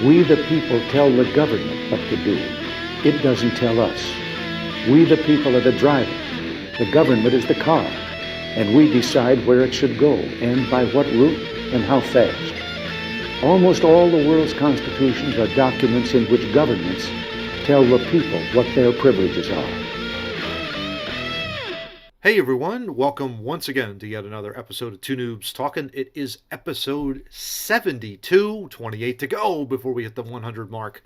We the people tell the government what to do. It doesn't tell us. We the people are the driver. The government is the car. And we decide where it should go and by what route and how fast. Almost all the world's constitutions are documents in which governments tell the people what their privileges are. Hey everyone, welcome once again to yet another episode of Two Noobs Talking. It is episode 72, 28 to go before we hit the 100 mark.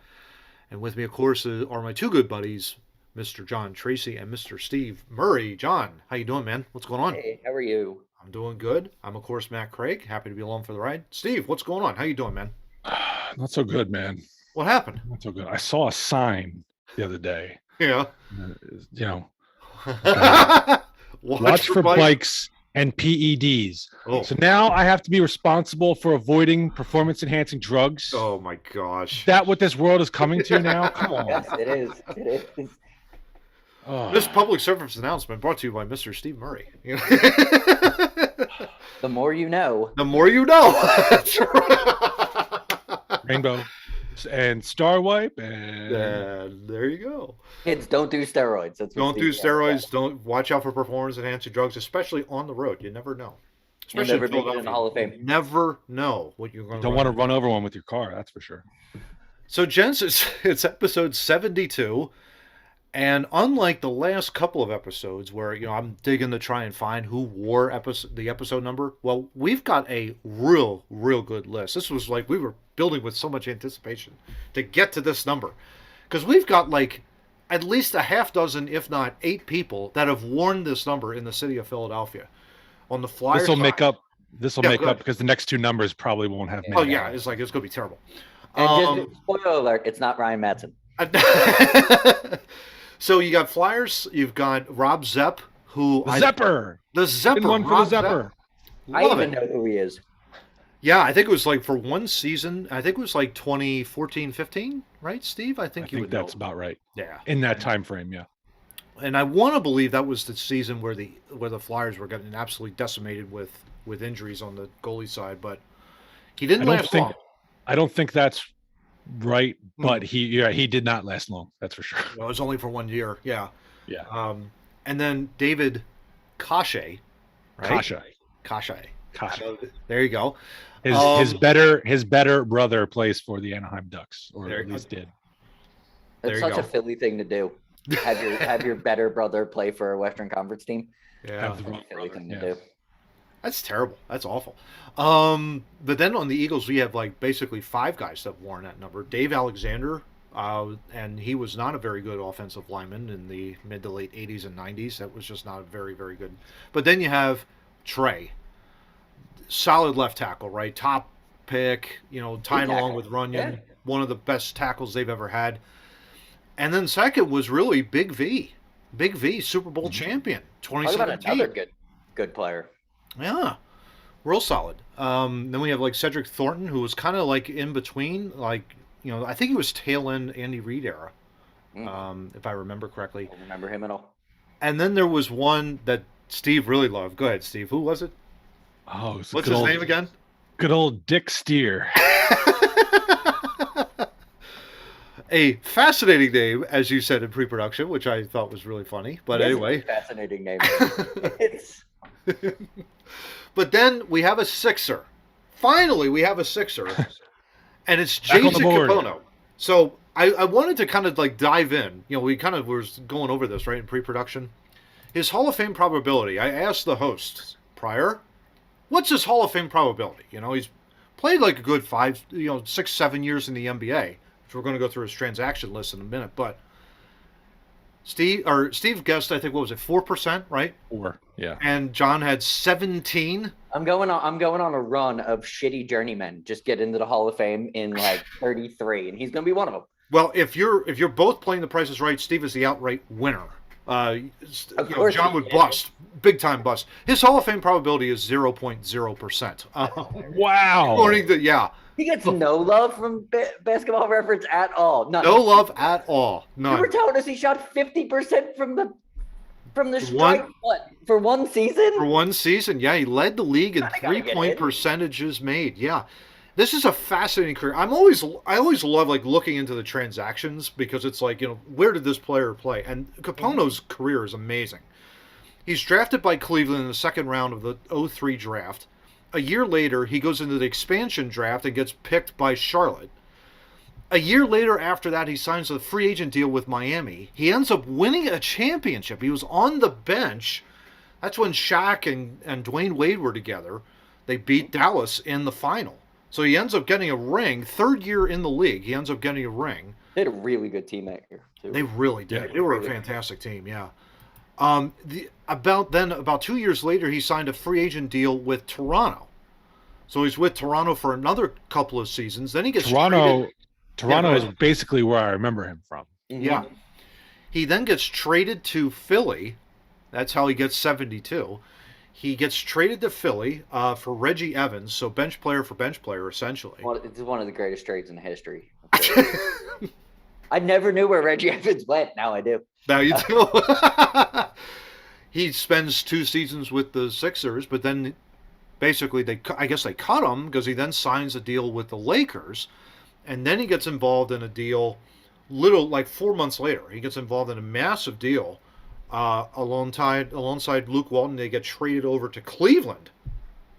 And with me, of course, are my two good buddies, Mr. John Tracy and Mr. Steve Murray. John, how you doing, man? What's going on? Hey, how are you? I'm doing good. I'm, of course, Matt Craig. Happy to be along for the ride. Steve, what's going on? How you doing, man? Not so good, man. What happened? Not so good. I saw a sign the other day. Yeah. Watch for bikes and PEDs. Oh. So now I have to be responsible for avoiding performance-enhancing drugs. Oh my gosh. Is that what this world is coming to now? Come on. Yes, it is. It is. Oh. This public service announcement brought to you by Mr. Steve Murray. The more you know. The more you know. That's right. Rainbow and Star Wipe and there you go. Kids, don't do steroids. Don't do steroids. Don't watch out for performance-enhancing drugs, especially on the road. You never know. You'll never be in the Hall of Fame. You never know what you're going to. Don't want to run over one with your car. That's for sure. So, gents, it's episode 72. And unlike the last couple of episodes where, I'm digging to try and find who wore the episode number, well, we've got a real good list. This was like we were building with so much anticipation to get to this number. Because we've got like at least a half dozen, if not 8 people that have worn this number in the city of Philadelphia. On the Flyers. This will make up because the next two numbers probably won't have many. Oh, yeah. It's going to be terrible. And just spoiler alert, it's not Ryan Madsen. So you got Flyers, you've got Rob Zepp, who the Zepper. One for the Zepper. I even know who he is. Yeah, I think it was like for one season. I think it was like 2014-15, right, Steve? I think that's about right. Yeah, in that time frame, yeah. And I want to believe that was the season where the Flyers were getting absolutely decimated with injuries on the goalie side, but he didn't last long. I don't think that's right, but he did not last long. That's for sure. Well, it was only for 1 year. Yeah. Yeah. And then David Koshe, right? Koshe. There you go. His better brother plays for the Anaheim Ducks, or at least did. That's such a Philly thing to do. Have your better brother play for a Western Conference team. Yeah. That's a Philly thing to do. That's terrible. That's awful. But then on the Eagles, we have like basically 5 guys that have worn that number. Dave Alexander, and he was not a very good offensive lineman in the mid to late 80s and 90s. That was just not very, very good. But then you have Trey, solid left tackle, right? Top pick, tying along with Runyon, one of the best tackles they've ever had. And then second was really Big V, Super Bowl champion, 2017. Talk about another good player. Yeah, real solid. Then we have like Cedric Thornton, who was kind of like in between, I think he was tail end Andy Reid era, if I remember correctly. I don't remember him at all. And then there was one that Steve really loved. Go ahead, Steve. Who was it? Oh, what's his name again? Good old Dick Steer. A fascinating name, as you said in pre-production, which I thought was really funny. But anyway, fascinating name. But then we have a Sixer. Finally, we have a Sixer, and it's Jason Capono. So I wanted to kind of like dive in. We kind of were going over this right in pre-production. His Hall of Fame probability. I asked the host prior, what's his Hall of Fame probability? He's played like a good 6, 7 years in the NBA. Which we're going to go through his transaction list in a minute, but Steve guessed, I think, what was it, 4%, right? 4, yeah. And John had 17. I'm going on a run of shitty journeymen. Just get into the Hall of Fame in like 33, and he's going to be one of them. Well, if you're both playing The Price is Right, Steve is the outright winner. John would bust, big time bust. His Hall of Fame probability is 0.0%. Wow. According to He gets no love from Basketball Reference at all. None. No love at all. None. You were telling us he shot 50% from the strike. For one season? For one season, yeah. He led the league in 3-point percentages made. Yeah. This is a fascinating career. I always love like looking into the transactions because it's like, where did this player play? And Capone's career is amazing. He's drafted by Cleveland in the second round of the 2003 draft. A year later, he goes into the expansion draft and gets picked by Charlotte. A year later after that, he signs a free agent deal with Miami. He ends up winning a championship. He was on the bench. That's when Shaq and Dwayne Wade were together. They beat Dallas in the final. So he ends up getting a ring. Third year in the league, he ends up getting a ring. They had a really good team that year, too. They really did. Yeah, they were a fantastic team, yeah. About 2 years later, he signed a free agent deal with Toronto. So he's with Toronto for another couple of seasons. Then he gets Toronto traded. is basically where I remember him from. Yeah. He then gets traded to Philly. That's how he gets 72. He gets traded to Philly for Reggie Evans, so bench player for bench player, essentially. Well, it's one of the greatest trades in history. I never knew where Reggie Evans went. Now I do. Now you do. He spends 2 seasons with the Sixers, but then basically I guess they cut him because he then signs a deal with the Lakers, and then he gets involved in a deal like 4 months later. He gets involved in a massive deal alongside Luke Walton. They get traded over to Cleveland.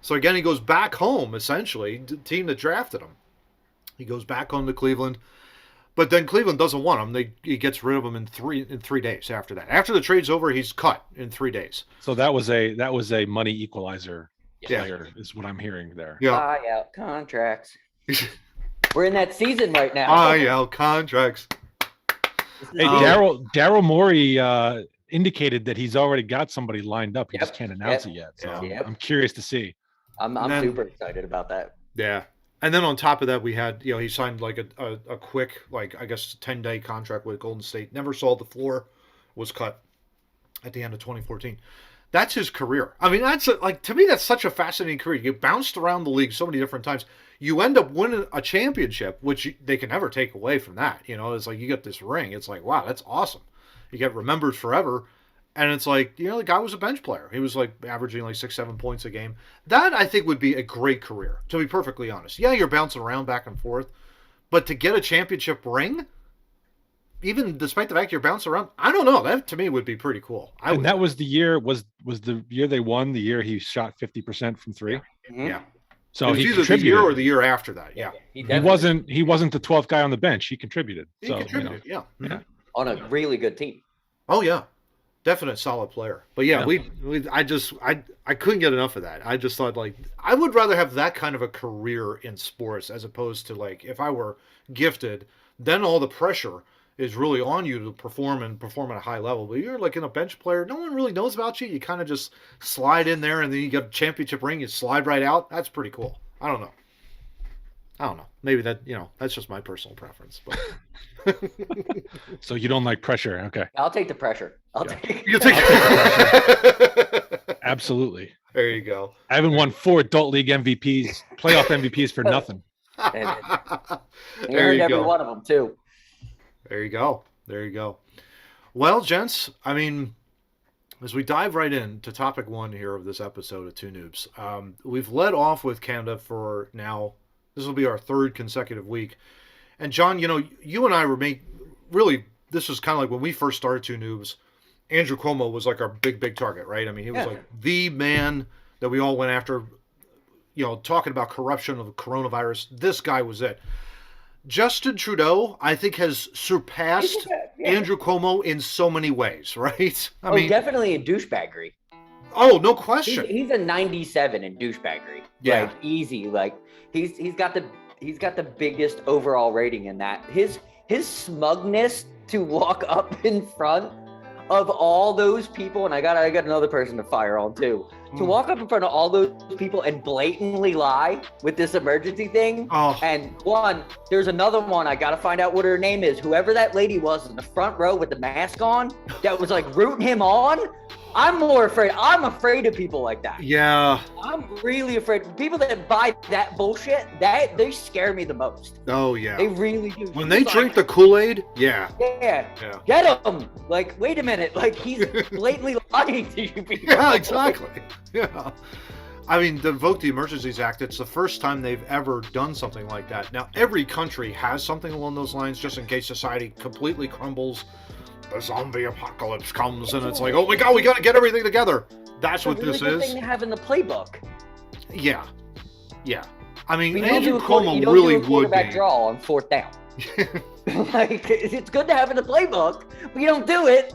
So again, he goes back home, essentially, the team that drafted him. He goes back home to Cleveland. But then Cleveland doesn't want him. He gets rid of him in 3 days after that. After the trade's over, he's cut in 3 days. So that was a money equalizer player, is what I'm hearing there. Yeah. Buy out contracts. We're in that season right now. Buy out contracts. Hey, Daryl Morey indicated that he's already got somebody lined up. He just can't announce it yet. So I'm curious to see. I'm super excited about that. Yeah. And then on top of that, we had, he signed like a quick, like, I guess, 10-day contract with Golden State. Never saw the floor, was cut at the end of 2014. That's his career. I mean, to me, that's such a fascinating career. You bounced around the league so many different times. You end up winning a championship, which they can never take away from that. It's like you get this ring. It's like, wow, that's awesome. You get remembered forever. And it's like, the guy was a bench player. He was like averaging like 6-7 points a game. That, I think, would be a great career, to be perfectly honest. Yeah, you're bouncing around back and forth. But to get a championship ring, even despite the fact you're bouncing around, I don't know. That, to me, would be pretty cool. And that was the year, was the year they won, the year he shot 50% from 3? Yeah. So he he either the year or the year after that. Yeah. He wasn't the 12th guy on the bench. He contributed. He contributed, yeah. Yeah. On a really good team. Oh, yeah. Definite solid player. But yeah, I couldn't get enough of that. I just thought, like, I would rather have that kind of a career in sports as opposed to, like, if I were gifted, then all the pressure is really on you to perform at a high level. But you're like in a bench player, no one really knows about you. You kind of just slide in there and then you get a championship ring, you slide right out. That's pretty cool. I don't know. Maybe that, that's just my personal preference. But So you don't like pressure. Okay. I'll take the pressure. You take Absolutely. There you go. I haven't won 4 adult league MVPs, playoff MVPs for nothing. There you every go. one of them too. There you go. Well, gents, I mean, as we dive right into topic 1 here of this episode of Two Noobs, we've led off with Canada for now. This will be our 3rd consecutive week. And John, you and I were really, this was kind of like when we first started Two Noobs, Andrew Cuomo was like our big target, right? I mean, he was like the man that we all went after, talking about corruption of the coronavirus. This guy was it. Justin Trudeau, I think, has surpassed Andrew Cuomo in so many ways, right? I mean, definitely in douchebaggery. Oh, no question. He's a 97 in douchebaggery. Yeah. Like, easy. Like, he's got the biggest overall rating in that. His smugness to walk up in front of all those people, and I got another person to fire on too. To walk up in front of all those people and blatantly lie with this emergency thing. Oh. And there's another one. I got to find out what her name is. Whoever that lady was in the front row with the mask on that was like rooting him on. I'm afraid of people like that. Yeah. I'm really afraid. People that buy that bullshit, they scare me the most. Oh, yeah. They really do. When they drink the Kool-Aid, yeah. Get him. Like, wait a minute. Like, he's blatantly lying to you people. Yeah, exactly. Yeah. I mean, to vote the Emergencies Act, it's the first time they've ever done something like that. Now, every country has something along those lines, just in case society completely crumbles, the zombie apocalypse comes, and it's like, oh my god, we got to get everything together. That's what this good is. Thing to have in the playbook. Yeah. I mean, Andrew Cuomo really would be. Quarterback draw on 4th down. Like, it's good to have in the playbook, but you don't do it.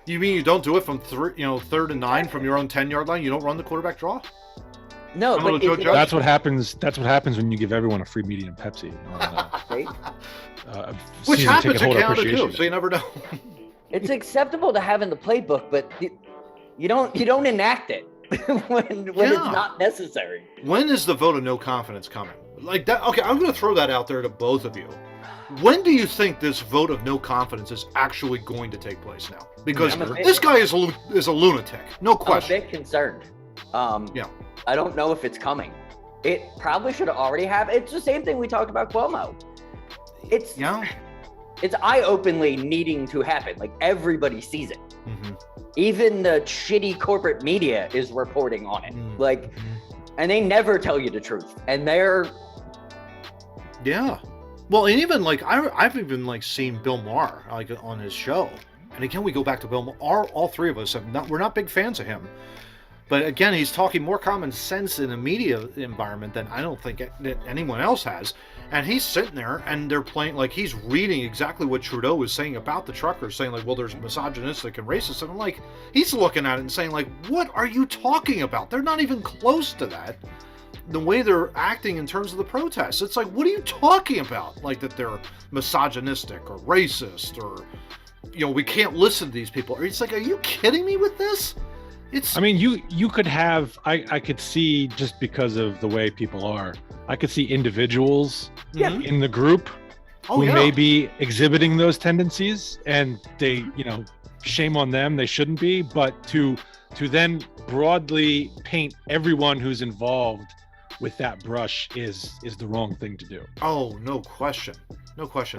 You mean you don't do it from 3rd and 9 from your own 10-yard line? You don't run the quarterback draw? No, but that's what happens. That's what happens when you give everyone a free medium Pepsi. Which happens in Canada too, so you never know. It's acceptable to have in the playbook, but you don't enact it when it's not necessary. When is the vote of no confidence coming? Like that? Okay, I'm going to throw that out there to both of you. When do you think this vote of no confidence is actually going to take place now? Because this guy is a lunatic, no question. I'm a bit concerned. I don't know if it's coming. It probably should have already happened. It's the same thing we talked about Cuomo. It's eye-openly needing to happen. Like, everybody sees it. Mm-hmm. Even the shitty corporate media is reporting on it. Mm-hmm. Like, and they never tell you the truth. And they're... Yeah. Well, and even, like, I've even, like, seen Bill Maher, like, on his show. And again, we go back to Bill Maher. All three of us we're not big fans of him. But again, he's talking more common sense in a media environment than I don't think anyone else has. And he's sitting there and they're playing, like, he's reading exactly what Trudeau was saying about the truckers, saying, like, well, there's misogynistic and racist. And I'm like, he's looking at it and saying, like, what are you talking about? They're not even close to that. The way they're acting in terms of the protests. It's like, what are you talking about? Like, that they're misogynistic or racist or, we can't listen to these people. It's like, are you kidding me with this? I mean, you could have, I could see, just because of the way people are, I could see individuals in the group who may be exhibiting those tendencies, and they, shame on them, they shouldn't be, but to then broadly paint everyone who's involved with that brush is the wrong thing to do. Oh, no question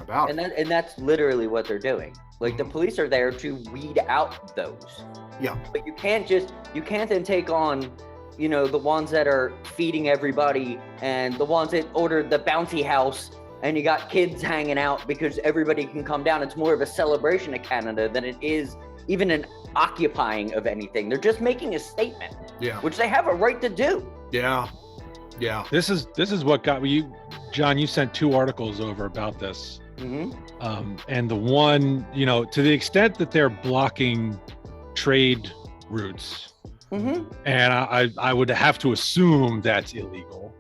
about it. And that's literally what they're doing. Like, the police are there to weed out those. Yeah. But you can't then take on, the ones that are feeding everybody and the ones that ordered the bouncy house and you got kids hanging out because everybody can come down. It's more of a celebration of Canada than it is even an occupying of anything. They're just making a statement. Yeah. Which they have a right to do. Yeah. Yeah. This is what got me. John, you sent 2 articles over about this. Mm-hmm. And the one, to the extent that they're blocking trade routes, mm-hmm. and I would have to assume that's illegal.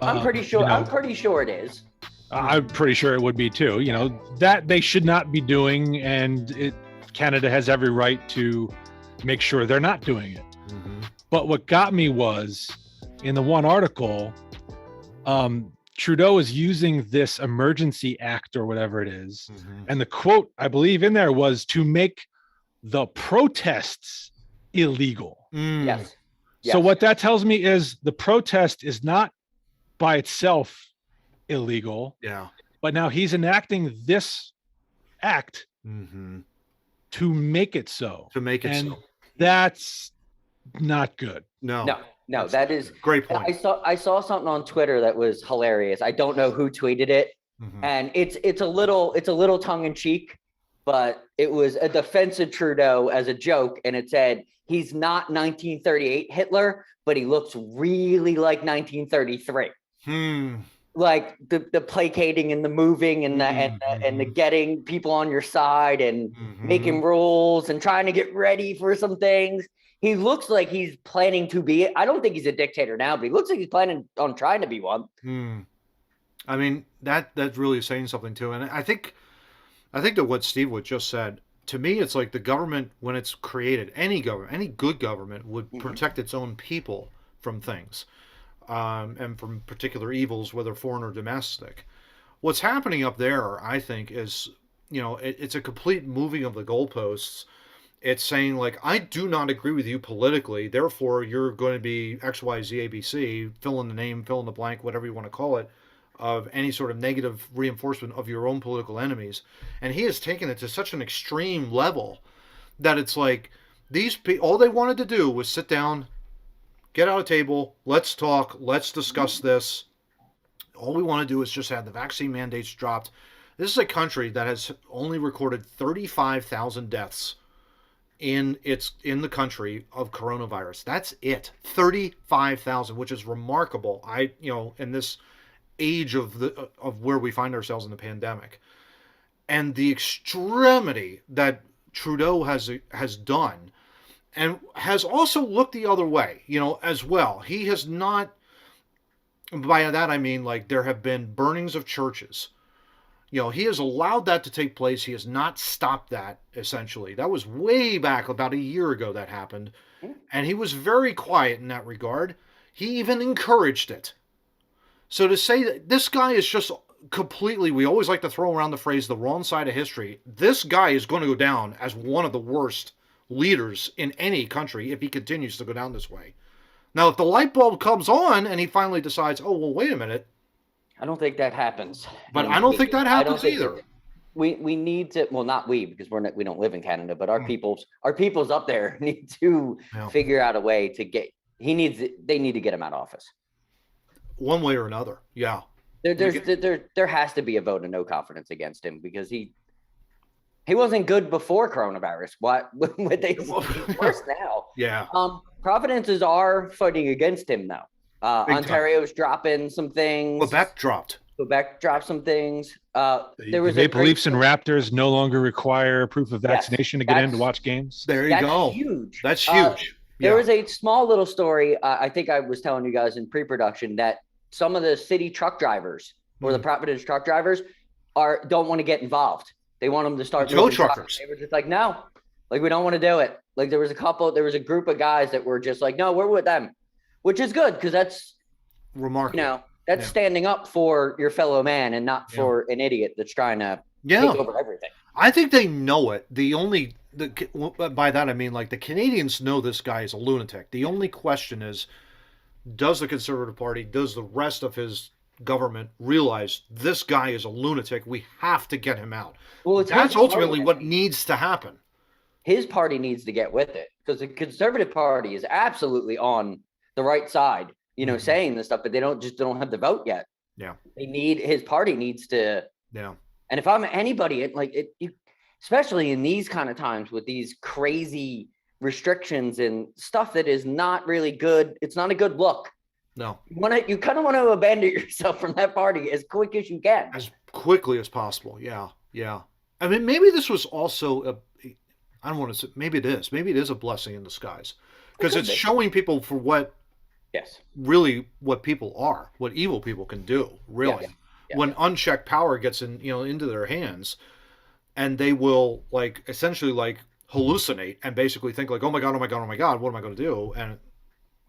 I'm pretty sure. I'm pretty sure it is. I'm pretty sure it would be too. That they should not be doing, and Canada has every right to make sure they're not doing it. Mm-hmm. But what got me was, in the one article, Trudeau is using this Emergency Act or whatever it is. Mm-hmm. And the quote, I believe, in there was to make the protests illegal. Mm. Yes. So what that tells me is the protest is not by itself illegal. Yeah. But now he's enacting this act mm-hmm. to make it so. So. That's not good. No, that is great point. I saw something on Twitter that was hilarious. I don't know who tweeted it, mm-hmm. and it's a little tongue in cheek, but it was a defense of Trudeau as a joke, and it said he's not 1938 Hitler, but he looks really like 1933. Like the placating and the moving and the getting people on your side and mm-hmm. making rules and trying to get ready for some things. He looks like he's planning to be it. I don't think he's a dictator now, but he looks like he's planning on trying to be one. I mean, that's really saying something too. And I think that what Steve would just said, to me, it's like the government, when it's created, any good government would mm-hmm. protect its own people from things, and from particular evils, whether foreign or domestic. What's happening up there, I think, is, it's a complete moving of the goalposts. It's saying, like, I do not agree with you politically, therefore you're going to be X, Y, Z, A, B, C, fill in the name, fill in the blank, whatever you want to call it, of any sort of negative reinforcement of your own political enemies. And he has taken it to such an extreme level that it's like, these people, all they wanted to do was sit down, get out a table. Let's talk. Let's discuss this. All we want to do is just have the vaccine mandates dropped. This is a country that has only recorded 35,000 deaths in the country of coronavirus. That's it. 35,000, which is remarkable. In this age of where we find ourselves in the pandemic, and the extremity that Trudeau has done, and has also looked the other way, as well. He has not. By that I mean, like, there have been burnings of churches. He has allowed that to take place. He has not stopped that, essentially. That was way back about a year ago that happened. And he was very quiet in that regard. He even encouraged it. So to say that this guy is just completely, we always like to throw around the phrase, the wrong side of history. This guy is going to go down as one of the worst leaders in any country if he continues to go down this way. Now, if the light bulb comes on and he finally decides, oh, well, wait a minute. I don't think that happens. But I don't think that happens either. We need to, well, not we, because we don't live in Canada, but our peoples up there need to figure out a way to get, they need to get him out of office. One way or another. Yeah. There has to be a vote of no confidence against him, because he wasn't good before coronavirus. What they worse now? Yeah. Provinces are fighting against him though. Ontario's dropping some things. Quebec dropped some things. There was Maple Leafs and Raptors no longer require proof of vaccination to get in to watch games. There you go. Huge. That's huge. There was a small little story. I think I was telling you guys in pre-production that some of the city truck drivers or the Providence truck drivers don't want to get involved. They want them to start tow truckers. They were just like, no, like, we don't want to do it. Like, there was a group of guys that were just like, no, we're with them, which is good, because that's remarkable. That's standing up for your fellow man and not for an idiot that's trying to take over everything. I think they know it. By that I mean, like, the Canadians know this guy is a lunatic. The only question is, does the Conservative Party, does the rest of his government realize this guy is a lunatic? We have to get him out. Well, that's ultimately what needs to happen. His party needs to get with it, because the Conservative Party is absolutely on the right side, saying this stuff, but they don't have the vote yet. Yeah. His party needs to. Yeah. And if I'm anybody, especially in these kind of times with these crazy restrictions and stuff that is not really good, it's not a good look. No. You kind of want to abandon yourself from that party as quick as you can. As quickly as possible. Yeah. Yeah. I mean, maybe this was also I don't want to say, maybe it is a blessing in disguise, because it's showing people for what people are, what evil people can do, really. Yeah. When unchecked power gets into their hands, and they will essentially hallucinate and basically think like, oh my God, what am I going to do? And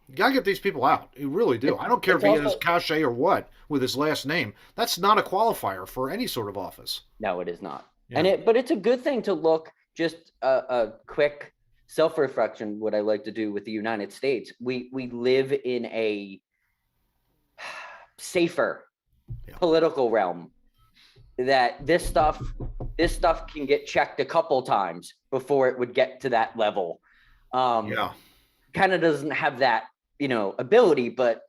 you gotta get these people out. You really do. I don't care if he has cachet or what with his last name. That's not a qualifier for any sort of office. No, it is not. Yeah. But it's a good thing to look. Just a quick self-reflection. What I like to do with the United States, we live in a safer political realm. That this stuff can get checked a couple times before it would get to that level. Canada doesn't have that, ability, but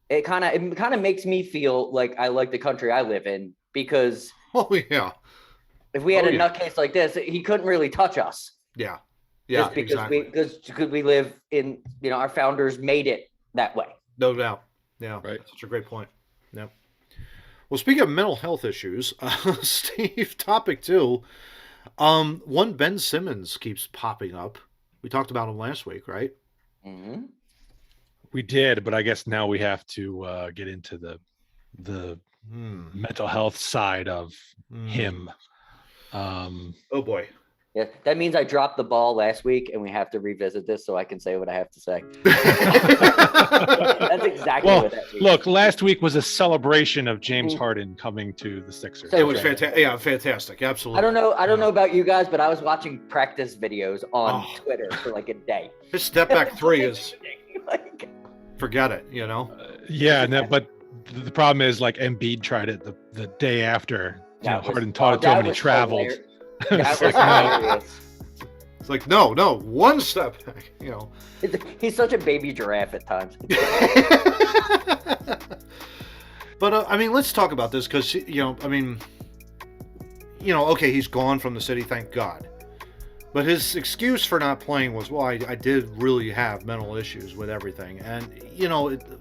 it kind of makes me feel like I like the country I live in, because if we had a nutcase like this, he couldn't really touch us. Yeah. Just because we live in, our founders made it that way. No doubt. Yeah. Right. That's such a great point. Yeah. Well, speaking of mental health issues, Steve, topic 2, one Ben Simmons keeps popping up. We talked about him last week, right? Mm-hmm. We did, but I guess now we have to get into the mental health side of him. Oh boy. Yeah, that means I dropped the ball last week, and we have to revisit this so I can say what I have to say. That's exactly what that means. Look, last week was a celebration of James Harden coming to the Sixers. It was fantastic. Yeah, fantastic. Absolutely. I don't know about you guys, but I was watching practice videos on Twitter for like a day. His step back three is forget it. But the problem is, like, Embiid tried it the day after. Harden taught it to him, and he traveled. That was hilarious. It's like, no, one step back, He's such a baby giraffe at times. But I mean, let's talk about this because okay, he's gone from the city, thank God. But his excuse for not playing was, well, I did really have mental issues with everything, and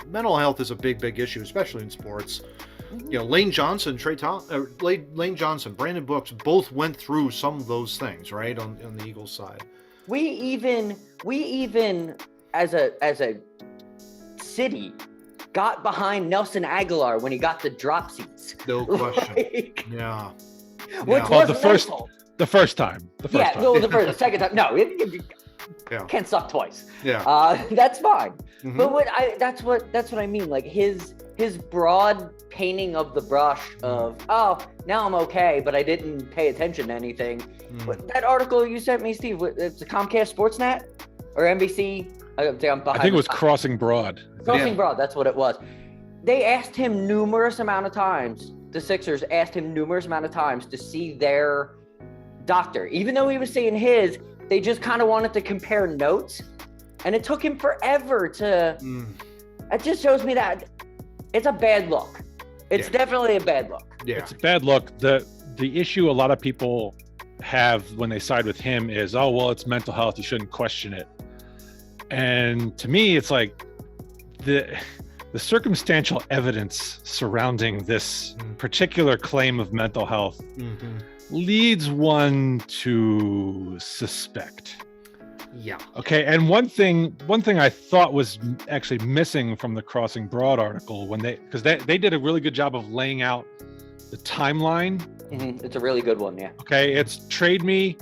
mental health is a big issue, especially in sports. Lane Johnson, Lane Johnson, Brandon Brooks both went through some of those things, right, on the Eagles side. We even as a city got behind Nelson Aguilar when he got the drop seats. No question. Like, Yeah. Which Well, was the first time. The second time. No, can't suck twice. Yeah. That's fine. Mhm. But that's what I mean. Like his broad painting of the brush of, oh, now I'm okay, but I didn't pay attention to anything. But that article you sent me, Steve, it's a Comcast Sportsnet or NBC. I'm behind. I think it was Crossing Broad. Crossing Broad, that's what it was. They asked him numerous amount of times. The Sixers asked him numerous amount of times to see their doctor. Even though he was seeing his, they just kind of wanted to compare notes. And it took him forever to... It just shows me that it's a bad look. It's definitely a bad look. Yeah. It's a bad look. The issue a lot of people have when they side with him is, oh, well, it's mental health. You shouldn't question it. And to me, it's like the circumstantial evidence surrounding this particular claim of mental health leads one to suspect. Yeah. Okay. And one thing I thought was actually missing from the Crossing Broad article because they did a really good job of laying out the timeline. It's a really good one. Yeah. Okay. It's trade me.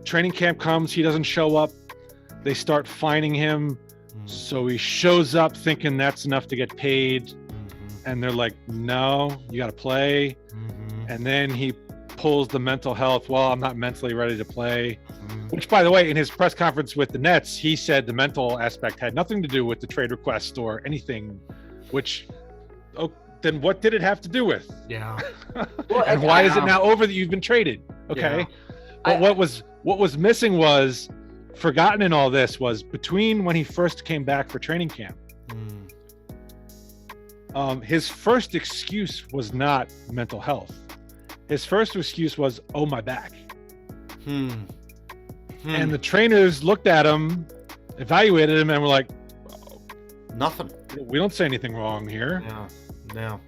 Training camp comes. He doesn't show up. They start fining him. So he shows up thinking that's enough to get paid. And they're like, no, you got to play. And then he pulls the mental health. Well, I'm not mentally ready to play. Which, by the way, in his press conference with the Nets, he said the mental aspect had nothing to do with the trade request or anything, which, then what did it have to do with? Yeah. And why is it now over that you've been traded? Okay. Yeah. But what was missing was, forgotten in all this was between when he first came back for training camp. His first excuse was not mental health. His first excuse was, oh, my back. And the trainers looked at him, evaluated him, and were like, nothing. We don't say anything wrong here. Yeah. No.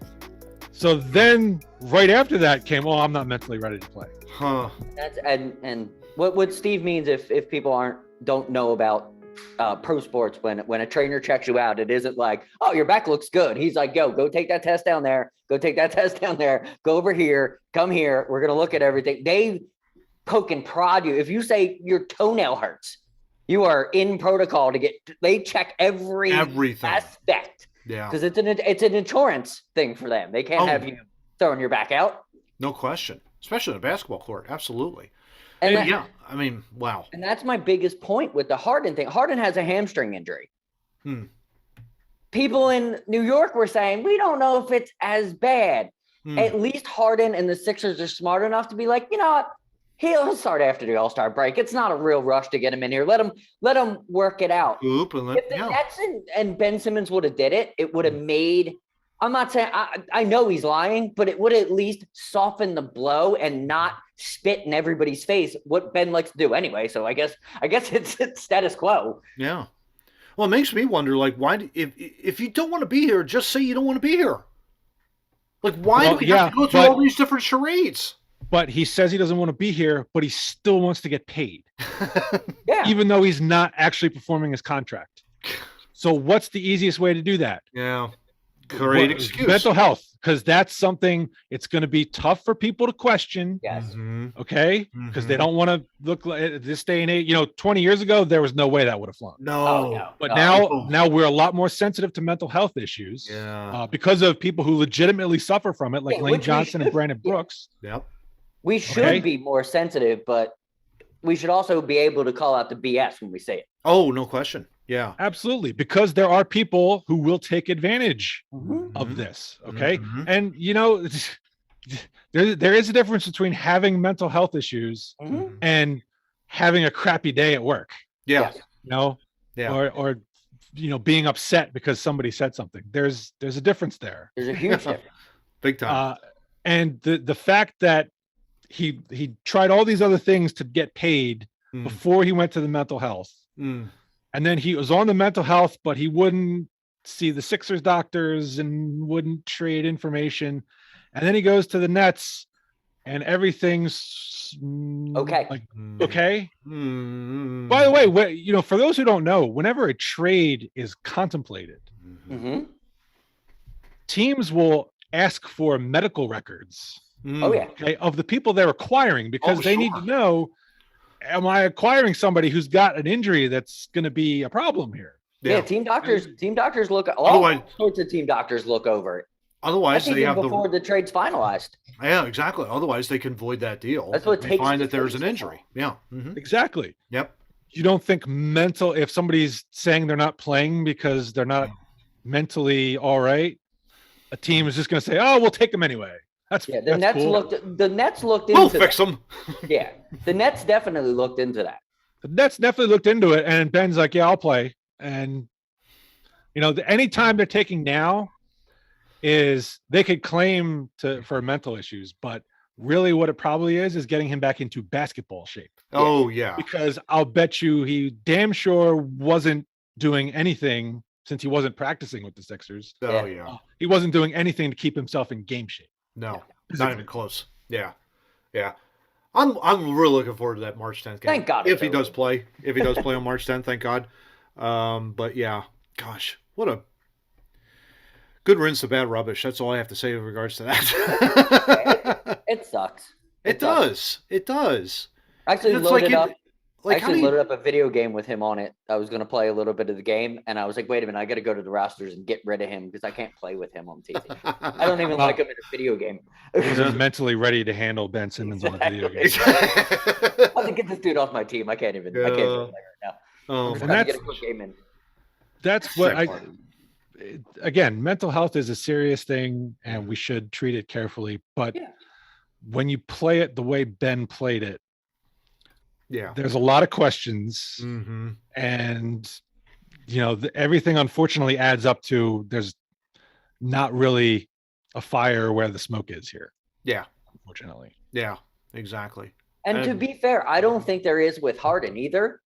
So then right after that came, oh, I'm not mentally ready to play. Huh. That's and what Steve means if people don't know about pro sports, when a trainer checks you out, it isn't like, oh, your back looks good. He's like, go take that test down there. Go take that test down there. Go over here. Come here. We're gonna look at everything. They poke and prod you. If you say your toenail hurts, you are in protocol to get. They check everything aspect. Yeah. Because it's an insurance thing for them. They can't have you throwing your back out. No question. Especially in a basketball court. Absolutely. And yeah. I mean, wow. And that's my biggest point with the Harden thing. Harden has a hamstring injury. People in New York were saying, we don't know if it's as bad. At least Harden and the Sixers are smart enough to be like, you know what? He'll start after the All-Star break. It's not a real rush to get him in here. Let him work it out. If the Nets and Ben Simmons would have did it, it would have made. I'm not saying I know he's lying, but it would at least soften the blow and not spit in everybody's face. What Ben likes to do anyway. So I guess it's status quo. Yeah. Well, it makes me wonder, like, why if you don't want to be here, just say you don't want to be here. Like, why do we have to go through all these different charades? But he says he doesn't want to be here, but he still wants to get paid. Yeah. Even though he's not actually performing his contract. So what's the easiest way to do that? Yeah. Great excuse. Mental health, because that's something it's going to be tough for people to question. Yes. Okay? Because they don't want to look like this day and age. 20 years ago, there was no way that would have flown. No. But now we're a lot more sensitive to mental health issues because of people who legitimately suffer from it, like Lane Johnson and Brandon Brooks. Yep. We should be more sensitive, but we should also be able to call out the BS when we say it. Oh, no question. Yeah. Absolutely. Because there are people who will take advantage of this. Okay. And, there is a difference between having mental health issues and having a crappy day at work, Yeah. you know, Yeah. or being upset because somebody said something. There's a difference there. There's a huge difference. Big time. And the fact that he tried all these other things to get paid before he went to the mental health. And then he was on the mental health, but he wouldn't see the Sixers doctors and wouldn't trade information. And then he goes to the Nets and everything's okay. Okay. By the way, for those who don't know, whenever a trade is contemplated, teams will ask for medical records. Okay, of the people they're acquiring, because they need to know, am I acquiring somebody who's got an injury that's going to be a problem here? Yeah, team doctors look. All sorts of team doctors look over it. Otherwise, they have before the trade's finalized. Yeah, exactly. Otherwise, they can void that deal. That's what they find that there's an injury. Yeah, exactly. Yep. You don't think if somebody's saying they're not playing because they're not mentally all right, a team is just going to say, "Oh, we'll take them anyway." The Nets cool. The Nets looked into. We'll fix them. Yeah, the Nets definitely looked into that. The Nets definitely looked into it, and Ben's like, "Yeah, I'll play." And any time they're taking now is they could claim for mental issues, but really what it probably is getting him back into basketball shape. Oh yeah. Because I'll bet you he damn sure wasn't doing anything since he wasn't practicing with the Sixers. Oh yeah. He wasn't doing anything to keep himself in game shape. No, not even close. Yeah. Yeah. I'm really looking forward to that March 10th game. Thank God. If he does play on March 10th, thank God. But yeah, gosh, what a good rinse of bad rubbish. That's all I have to say in regards to that. It sucks. It does. It does. Actually, loaded up a video game with him on it. I was going to play a little bit of the game, and I was like, wait a minute, I got to go to the rosters and get rid of him because I can't play with him on TV. I don't even like him in a video game. He's mentally ready to handle Ben Simmons on a video game. I have to get this dude off my team. I can't even play right now. I'm just trying to get a quick game in. That's what again, mental health is a serious thing and we should treat it carefully. But when you play it the way Ben played it, there's a lot of questions, and everything unfortunately adds up to there's not really a fire where the smoke is here. Yeah, unfortunately. Yeah, exactly. And to be fair, I don't think there is with Harden either.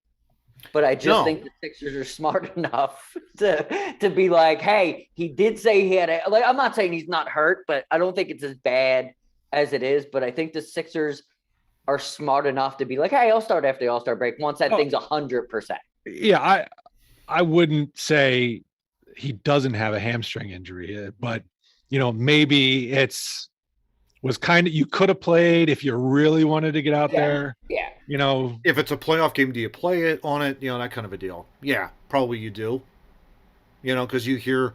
But I just think the Sixers are smart enough to be like, hey, he did say he had I'm not saying he's not hurt, but I don't think it's as bad as it is. But I think the Sixers are smart enough to be like, hey, I'll start after the All-Star break once that thing's 100%. Yeah, I wouldn't say he doesn't have a hamstring injury, but maybe was kind of, you could have played if you really wanted to get out there. Yeah. If it's a playoff game, do you play it on it? That kind of a deal. Yeah, probably you do. Because you hear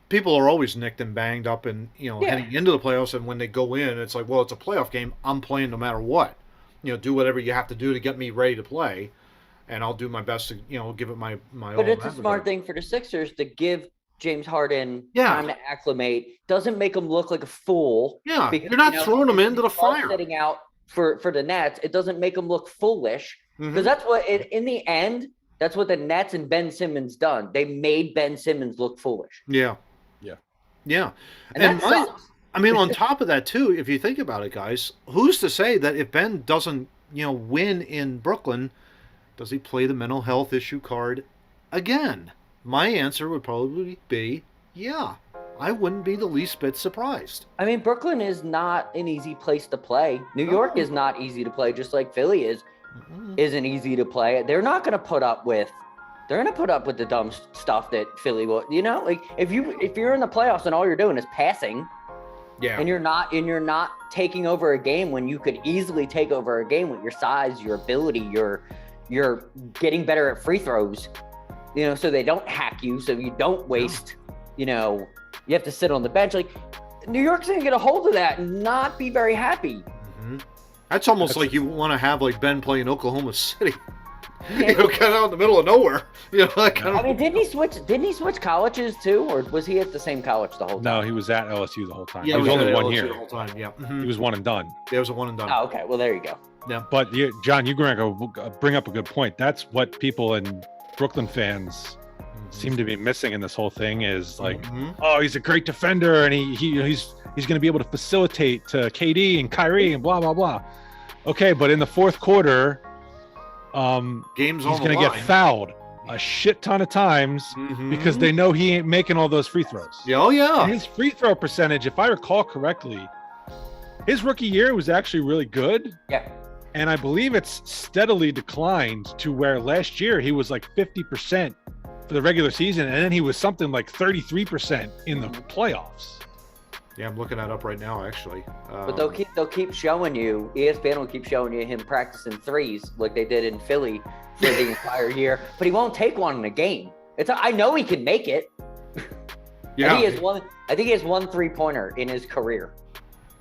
people are always nicked and banged up and, heading into the playoffs. And when they go in, it's like, well, it's a playoff game. I'm playing no matter what. Do whatever you have to do to get me ready to play. And I'll do my best to, give it my all. But it's a smart thing for the Sixers to give James Harden time to acclimate. Doesn't make him look like a fool. Yeah, because, you're not throwing him into the fire. Setting out for the Nets, it doesn't make him look foolish. Because that's what, in the end, that's what the Nets and Ben Simmons done. They made Ben Simmons look foolish. Yeah. And that sucks. on top of that, too, if you think about it, guys, who's to say that if Ben doesn't, win in Brooklyn, does he play the mental health issue card again? My answer would probably be, yeah. I wouldn't be the least bit surprised. I mean, Brooklyn is not an easy place to play. New York is not easy to play, just like Philly isn't easy to play. They're not going to put up with the dumb stuff that Philly will. If you're in the playoffs and all you're doing is passing, and you're not taking over a game when you could easily take over a game with your size, your ability, you're getting better at free throws. So they don't hack you, so you don't waste. You have to sit on the bench. Like, New York's going to get a hold of that and not be very happy. That's almost like you want to have, like, Ben play in Oklahoma City. kind of out in the middle of nowhere. That kind I of. mean, didn't he switch colleges too, or was he at the same college the whole time? No, he was at LSU the whole time. Yeah, he was only at 1 LSU year. the whole time. Yeah, He was one and done. It was a one and done. Oh, okay. Well, there you go. Yeah. But John, you bring up a good point. That's what people and Brooklyn fans seem to be missing in this whole thing is like, oh, he's a great defender and he's going to be able to facilitate to KD and Kyrie and blah blah blah. Okay, but in the fourth quarter, Game's he's going to get fouled a shit ton of times because they know he ain't making all those free throws. Yeah, oh yeah. And his free throw percentage, if I recall correctly, his rookie year was actually really good. Yeah. And I believe it's steadily declined to where last year he was like 50% for the regular season, and then he was something like 33% in the playoffs. Yeah, I'm looking that up right now, actually. But they'll keep showing you. ESPN will keep showing you him practicing threes like they did in Philly for the entire year. But he won't take one in a game. I know he can make it. Yeah. I think he has one 3-pointer in his career.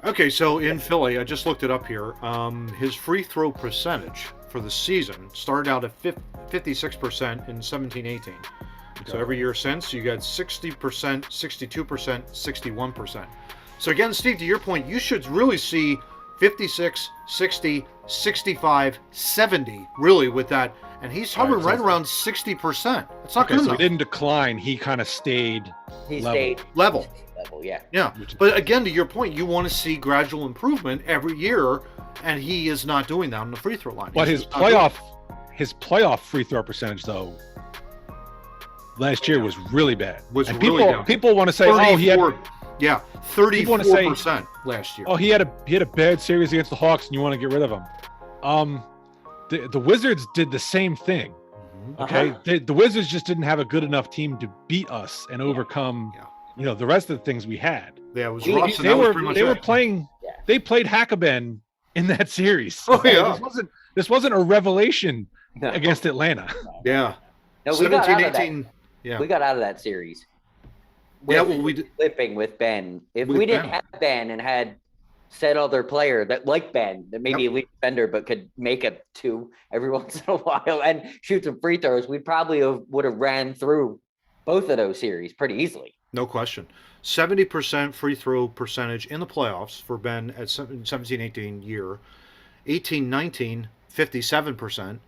Okay, so in Philly, I just looked it up here. His free throw percentage for the season started out at 56% in 17-18. So every year since, you got 60%, 62%, 61%. So again, Steve, to your point, you should really see 56, 60, 65, 70, really, with that. And he's hovering right around 60%. It's not good enough. So he didn't decline. He kind of stayed level. Yeah. Yeah. But again, to your point, you want to see gradual improvement every year, and he is not doing that on the free throw line. But his playoff free throw percentage, though, last year was really bad. People want to say, 34, oh, he had 34% last year. Oh, he had a bad series against the Hawks, and you want to get rid of him. The Wizards did the same thing. Okay, the Wizards just didn't have a good enough team to beat us and overcome, the rest of the things we had. Yeah, it was rough. They were playing. They played Hackabin in that series. Oh yeah, this wasn't a revelation against Atlanta. Yeah. No, 17, 18. Yeah. We got out of that series. We did. Flipping with Ben. If we didn't have Ben and had said other player that like Ben, that maybe elite defender, but could make a 2 every once in a while and shoot some free throws, we probably would have ran through both of those series pretty easily. No question. 70% free throw percentage in the playoffs for Ben at 17-18 year. 18-19, 57%.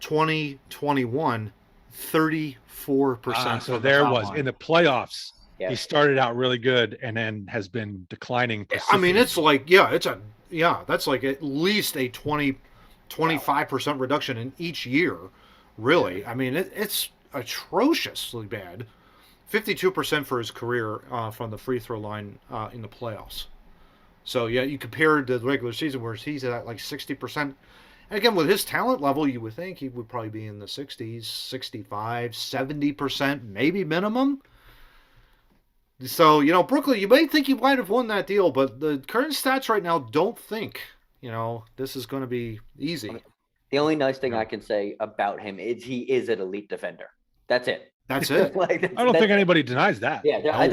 20-21, 34%. So there was in the playoffs. Yeah. He started out really good and then has been declining. I mean, it's like, that's like at least a 25% reduction in each year, really. I mean, it's atrociously bad. 52% for his career from the free throw line in the playoffs. So, yeah, you compare the regular season where he's at like 60%. And again, with his talent level, you would think he would probably be in the 60s, 65, 70%, maybe minimum. So, Brooklyn, you may think you might have won that deal, but the current stats right now don't think, this is going to be easy. The only nice thing I can say about him is he is an elite defender. That's it. That's it. I don't think anybody denies that. Yeah, I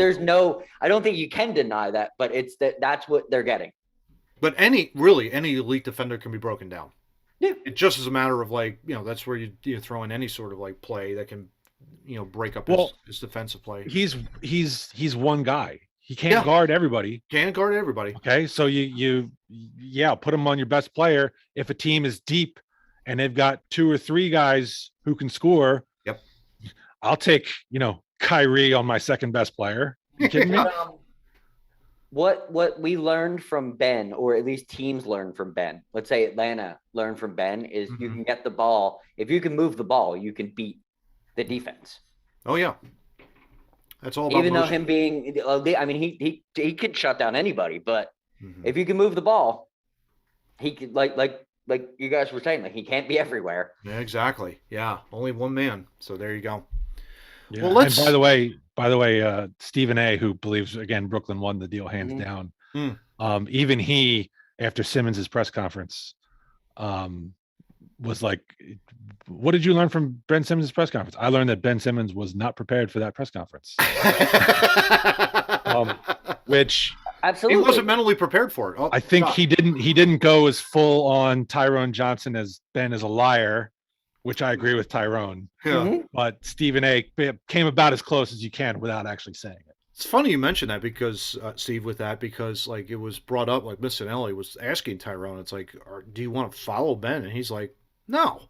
don't think you can deny that, but it's that's what they're getting. But any elite defender can be broken down. Yeah. It just is a matter of that's where you throw in any sort of play that can, break up his defensive play. He's one guy. He can't guard everybody. Can't guard everybody. Okay, so you put him on your best player. If a team is deep and they've got 2 or 3 guys who can score, I'll take Kyrie on my second best player. You kidding me? What we learned from Ben, or at least teams learned from Ben, let's say Atlanta learned from Ben, is you can get the ball. If you can move the ball, you can beat the defense. Oh, yeah. That's all about Even motion. though him being, I mean, he could shut down anybody, but if you can move the ball, he could, like you guys were saying, he can't be everywhere. Yeah, exactly. Yeah, only one man. So there you go. Yeah. Well, and by the way, Stephen A., who believes again Brooklyn won the deal hands down. Even he, after Simmons' press conference, was like, "What did you learn from Ben Simmons' press conference?" I learned that Ben Simmons was not prepared for that press conference, which absolutely he wasn't mentally prepared for it. I think he didn't go as full on Tyrone Johnson as Ben is a liar, which I agree with Tyrone. Yeah. Mhm. But Stephen A. came about as close as you can without actually saying it. It's funny you mentioned that because Steve, with that, because like it was brought up, like Missinelli was asking Tyrone, it's like, do you want to follow Ben? And he's like, no.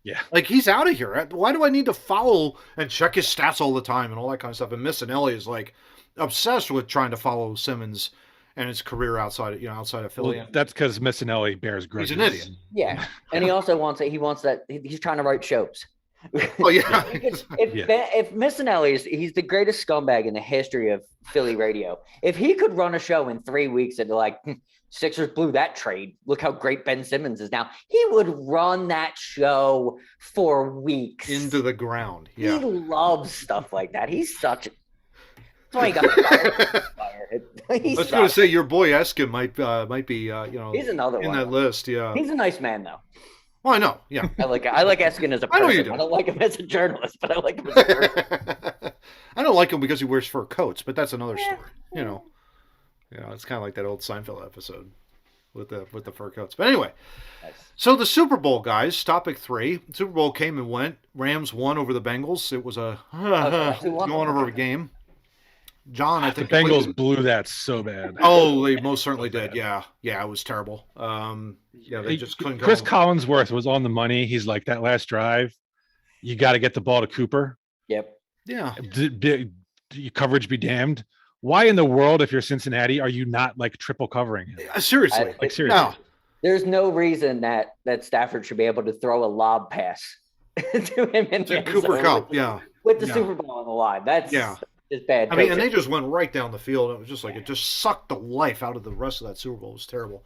Yeah. Like, he's out of here. Why do I need to follow and check his stats all the time and all that kind of stuff? And Missinelli is like obsessed with trying to follow Simmons and his career outside of Philly. Well, that's because Missinelli bears grudges. He's an idiot. Yeah, and he also wants it. He wants that. He's trying to write shows. Oh yeah. If Missinelli he's the greatest scumbag in the history of Philly radio. If he could run a show in 3 weeks and like Sixers blew that trade, look how great Ben Simmons is now. He would run that show for weeks Into the ground. Yeah. He loves stuff like that. He's such. That's why he got fired. I was going to say your boy Eskin might be he's another in one that list. Yeah. He's a nice man though. Well, I know. Yeah. I like Eskin as a I know person. you do. I don't like him as a journalist, but I like him as a person. I don't like him because he wears fur coats, but that's another story. It's kind of like that old Seinfeld episode with the fur coats. But anyway, Nice. so the Super Bowl, guys, topic 3. Super Bowl came and went. Rams won over the Bengals. It was a going over a game. John, I The think Bengals blew that so bad. Oh, they most certainly did. Yeah, it was terrible. They just couldn't. Chris Collinsworth was on the money. He's like, that last drive, you got to get the ball to Cooper. Yep. Yeah. Your coverage be damned. Why in the world, if you're Cincinnati, are you not like triple covering him? Seriously. Seriously. No. There's no reason that Stafford should be able to throw a lob pass to him in the Cooper end Cup. zone Yeah. with the Super Bowl on the line. That's just bad. I mean, and coaching. they just went right down the field. It was just like it just sucked the life out of the rest of that Super Bowl. It was terrible.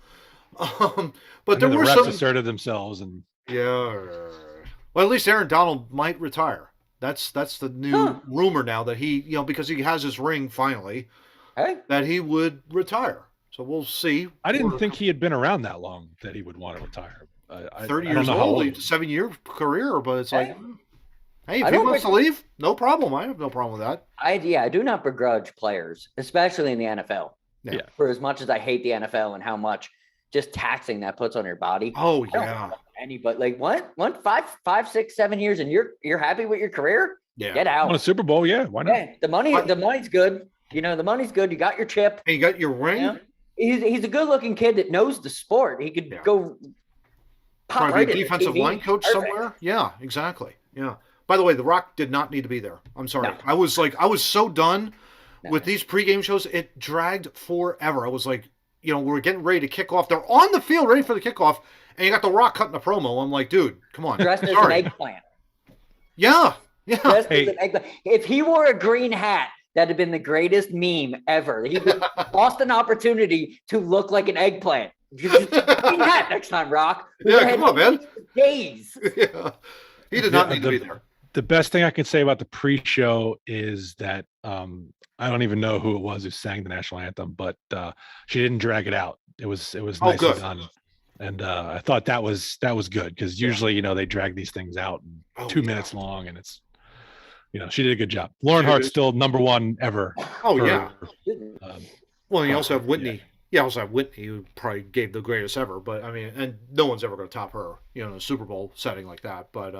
But there the were refs some asserted themselves, and well, at least Aaron Donald might retire. That's the new rumor now that he, because he has his ring finally, that he would retire. So we'll see. I didn't think he had been around that long that he would want to retire. 30 I don't years know how old, old. 7-year career, but it's like, hey, if I he don't wants to think- leave, no problem. I have no problem with that. I do not begrudge players, especially in the NFL. Yeah. For as much as I hate the NFL and how much just taxing that puts on your body. Oh I don't yeah, know anybody like what 5, 6, 7 years and you're happy with your career? yeah. Get On a out. Super Bowl, yeah, why not? Yeah, the money's good. The money's good. You got your chip. And you got your ring. Yeah. He's a good-looking kid that knows the sport. He could go pop Probably right a in the defensive TV. line coach Perfect. somewhere. Yeah, exactly. Yeah. By the way, The Rock did not need to be there. I'm sorry. No. I was so done No. with these pregame shows. It dragged forever. I was like, we're getting ready to kick off. They're on the field ready for the kickoff, and you got The Rock cutting a promo. I'm like, dude, come on. Dressed as an Sorry. eggplant. Yeah. Dressed as an eggplant. If he wore a green hat, that'd have been the greatest meme ever. He lost an opportunity to look like an eggplant. Just green hat next time, Rock. Yeah, come on, man. Days. Yeah. He did not need to be there. The best thing I can say about the pre-show is that I don't even know who it was who sang the national anthem, but she didn't drag it out. It was nicely good. done, and I thought that was good because usually they drag these things out in 2 minutes long, and it's she did a good job. Lauren Hart's still number 1 ever. Oh for, yeah. Well, you also have yeah. Whitney. Yeah, also have Whitney, who probably gave the greatest ever. But I mean, and no one's ever going to top her, in a Super Bowl setting like that. But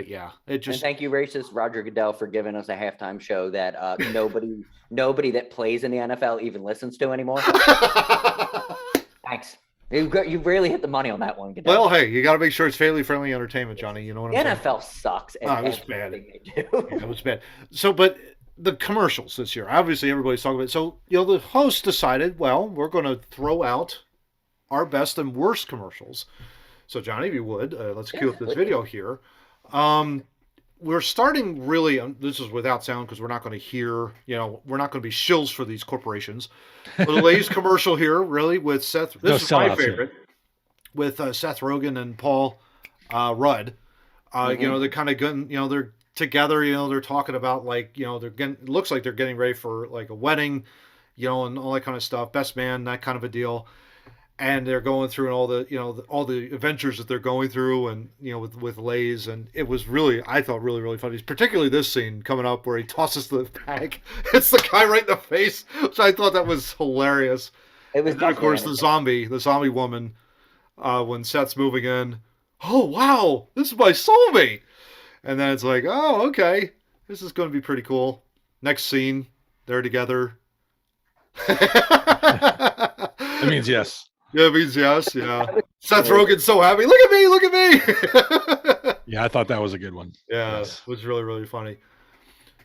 yeah, it And just. thank you, racist Roger Goodell, for giving us a halftime show that nobody that plays in the NFL even listens to anymore. Thanks. You really hit the money on that one, Goodell. Well, hey, you got to make sure it's family-friendly entertainment, Johnny. You know what the I'm saying? NFL sucks at it was bad. everything they do. Yeah, it was bad. So, but the commercials this year, obviously everybody's talking about it. So, the host decided, well, we're going to throw out our best and worst commercials. So, Johnny, if you would, let's cue up this video here. We're starting really, this is without sound because we're not going to hear, we're not going to be shills for these corporations. But the Lay's commercial here, really, with Seth, this is my favorite, with Seth Rogen and Paul Rudd. They're kind of getting, they're together, they're talking about it looks like they're getting ready for like a wedding, and all that kind of stuff, best man, that kind of a deal. And they're going through and all the adventures that they're going through, and with Lay's, and it was really, I thought, really, really funny. Particularly this scene coming up where he tosses the bag. It's the guy right in the face, which I thought that was hilarious. It was and then, of course, the zombie woman, when Seth's moving in oh wow, this is my soulmate. And then it's like, oh, okay, this is going to be pretty cool. Next scene, they're together. That means yes. Yeah, it means yes. Yeah. Seth Rogen's so happy. Look at me. Look at me. Yeah, I thought that was a good one. Yeah, Yes. it was really, really funny.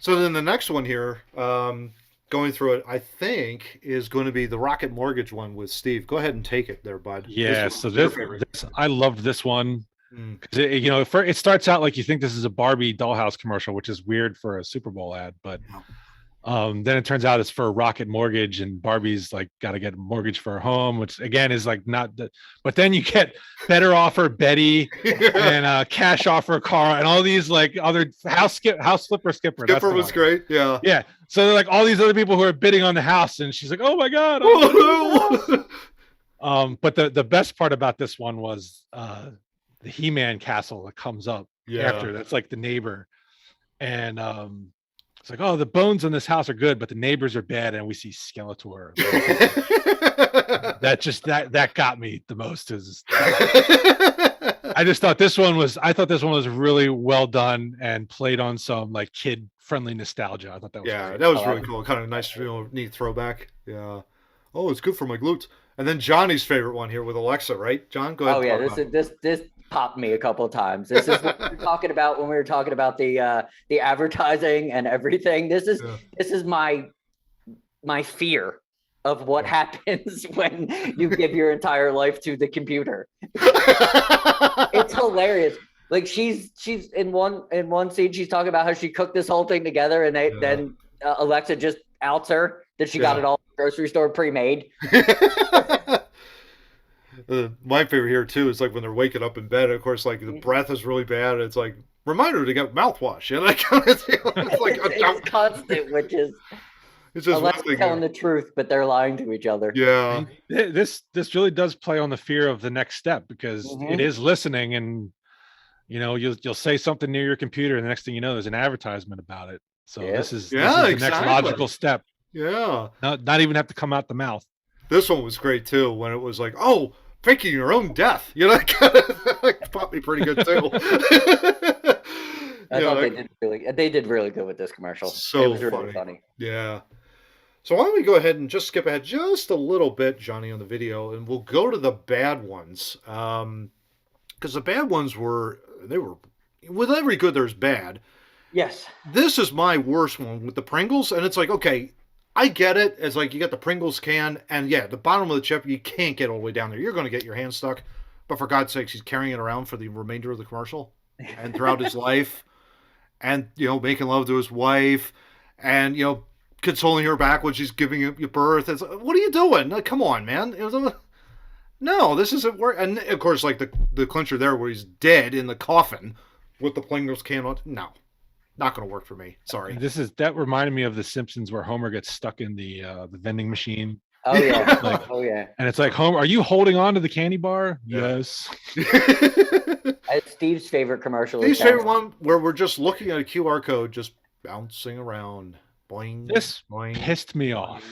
So then the next one here, going through it, I think is going to be the Rocket Mortgage one with Steve. Go ahead and take it there, bud. Yeah, This so one's your this, favorite. this I loved this one. Mm. 'Cause it starts out like you think this is a Barbie dollhouse commercial, which is weird for a Super Bowl ad, but then it turns out it's for a Rocket Mortgage, and Barbie's like got to get a mortgage for her home, which again is like not the. But then you get better offer Betty and cash offer car and all these like other house flipper skipper. That's Skipper the was one. great. Yeah. Yeah, so they're like all these other people who are bidding on the house, and she's like, "Oh my god!" Oh, no. But the best part about this one was the He-Man castle that comes up after. That's like the neighbor, and it's like, oh, the bones in this house are good, but the neighbors are bad, and we see Skeletor. that got me the most. I thought this one was really well done and played on some like kid friendly nostalgia. I thought that was great. That was really cool. Kind of nice, neat throwback. Yeah. Oh, it's good for my glutes. And then Johnny's favorite one here with Alexa, right? John, go ahead. Oh yeah, this popped me a couple of times. This is what we were talking about when we were talking about the advertising and everything. This is my fear of what happens when you give your entire life to the computer. It's hilarious. Like she's in one scene, she's talking about how she cooked this whole thing together, and then Alexa just outs her that she got it all at the grocery store pre-made. My favorite here too is like when they're waking up in bed. Of course, like the breath is really bad. It's like reminder to get mouthwash. And that kind of thing. It's like it's constant, which is it's just Alexa telling the truth, but they're lying to each other. Yeah, this really does play on the fear of the next step, because it is listening, and you'll say something near your computer, and the next thing you know, there's an advertisement about it. So this is the next logical step. Yeah, not even have to come out the mouth. This one was great too when it was like, oh, faking your own death. Kind of popped me pretty good too. I thought they did really good with this commercial. So it was really funny. Yeah. So why don't we go ahead and just skip ahead just a little bit, Johnny, on the video, and we'll go to the bad ones. Because the bad ones were with every good there's bad. Yes. This is my worst one with the Pringles, and it's like, okay, I get it. It's like you got the Pringles can, and the bottom of the chip, you can't get all the way down there. You're going to get your hand stuck. But for God's sakes, he's carrying it around for the remainder of the commercial and throughout his life, and making love to his wife, and consoling her back when she's giving you birth. It's like, what are you doing? Like, come on, man. No, this isn't work. And of course, like the clincher there, where he's dead in the coffin with the Pringles can on. No. Not going to work for me. Sorry. That reminded me of The Simpsons, where Homer gets stuck in the vending machine. Oh yeah. And it's like, Homer, are you holding on to the candy bar? Yeah. Yes. It's Steve's favorite commercial. Steve's favorite one, where we're just looking at a QR code just bouncing around. Boing. This boing, pissed me off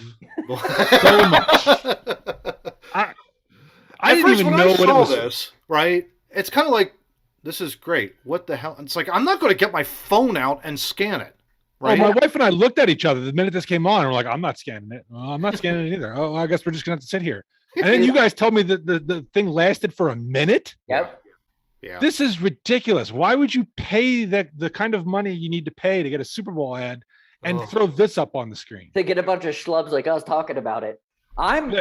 boing. so much. I didn't even know what it was. This, right? It's kind of like, this is great. What the hell? It's like, I'm not going to get my phone out and scan it. Right? Oh, my wife and I looked at each other the minute this came on, and we're like, I'm not scanning it. I'm not scanning it either. Oh, I guess we're just going to have to sit here. And then you guys told me that the thing lasted for a minute. Yep. Yeah. This is ridiculous. Why would you pay the kind of money you need to pay to get a Super Bowl ad and throw this up on the screen? To get a bunch of schlubs like us talking about it. And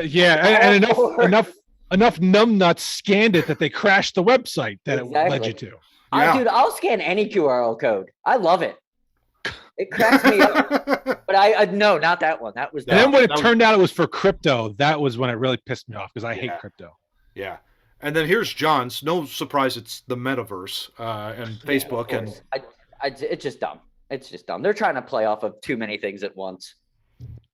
enough numbnuts scanned it that they crashed the website that it led you to. Dude, I'll scan any QR code. I love it. It cracks me up. But no, not that one. That was. And then when it turned out it was for crypto, that was when it really pissed me off, because I hate crypto. Yeah. And then here's John's. No surprise, it's the metaverse and Facebook, and it's just dumb. It's just dumb. They're trying to play off of too many things at once.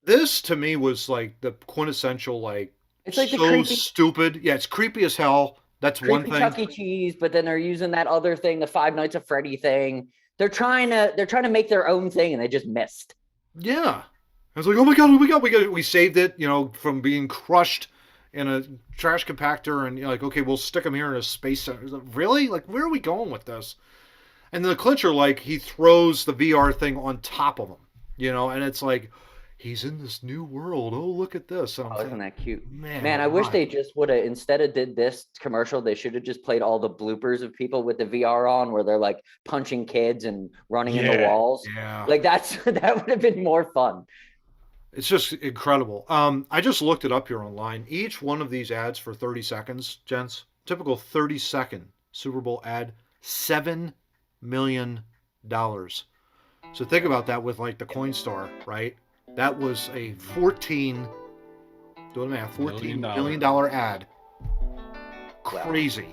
This to me was like the quintessential like. It's like so the creepy, stupid. Yeah, it's creepy as hell. That's one thing. Chuck E. Cheese, but then they're using that other thing, the Five Nights at Freddy thing. They're trying to make their own thing, and they just missed. Yeah, I was like, oh my god, we saved it, from being crushed in a trash compactor, and you're like, okay, we'll stick him here in a space center. Like, really? Like, where are we going with this? And then the clincher, like, he throws the VR thing on top of him, and it's like, he's in this new world. Oh, look at this. And isn't that cute? Man, I wish they just would have, instead of did this commercial, they should have just played all the bloopers of people with the VR on where they're like punching kids and running in the walls. Yeah. Like that would have been more fun. It's just incredible. I just looked it up here online. Each one of these ads for 30 seconds, gents, typical 30-second Super Bowl ad, $7 million. So think about that with like the Coinstar, right? That was a $14 million ad. Crazy.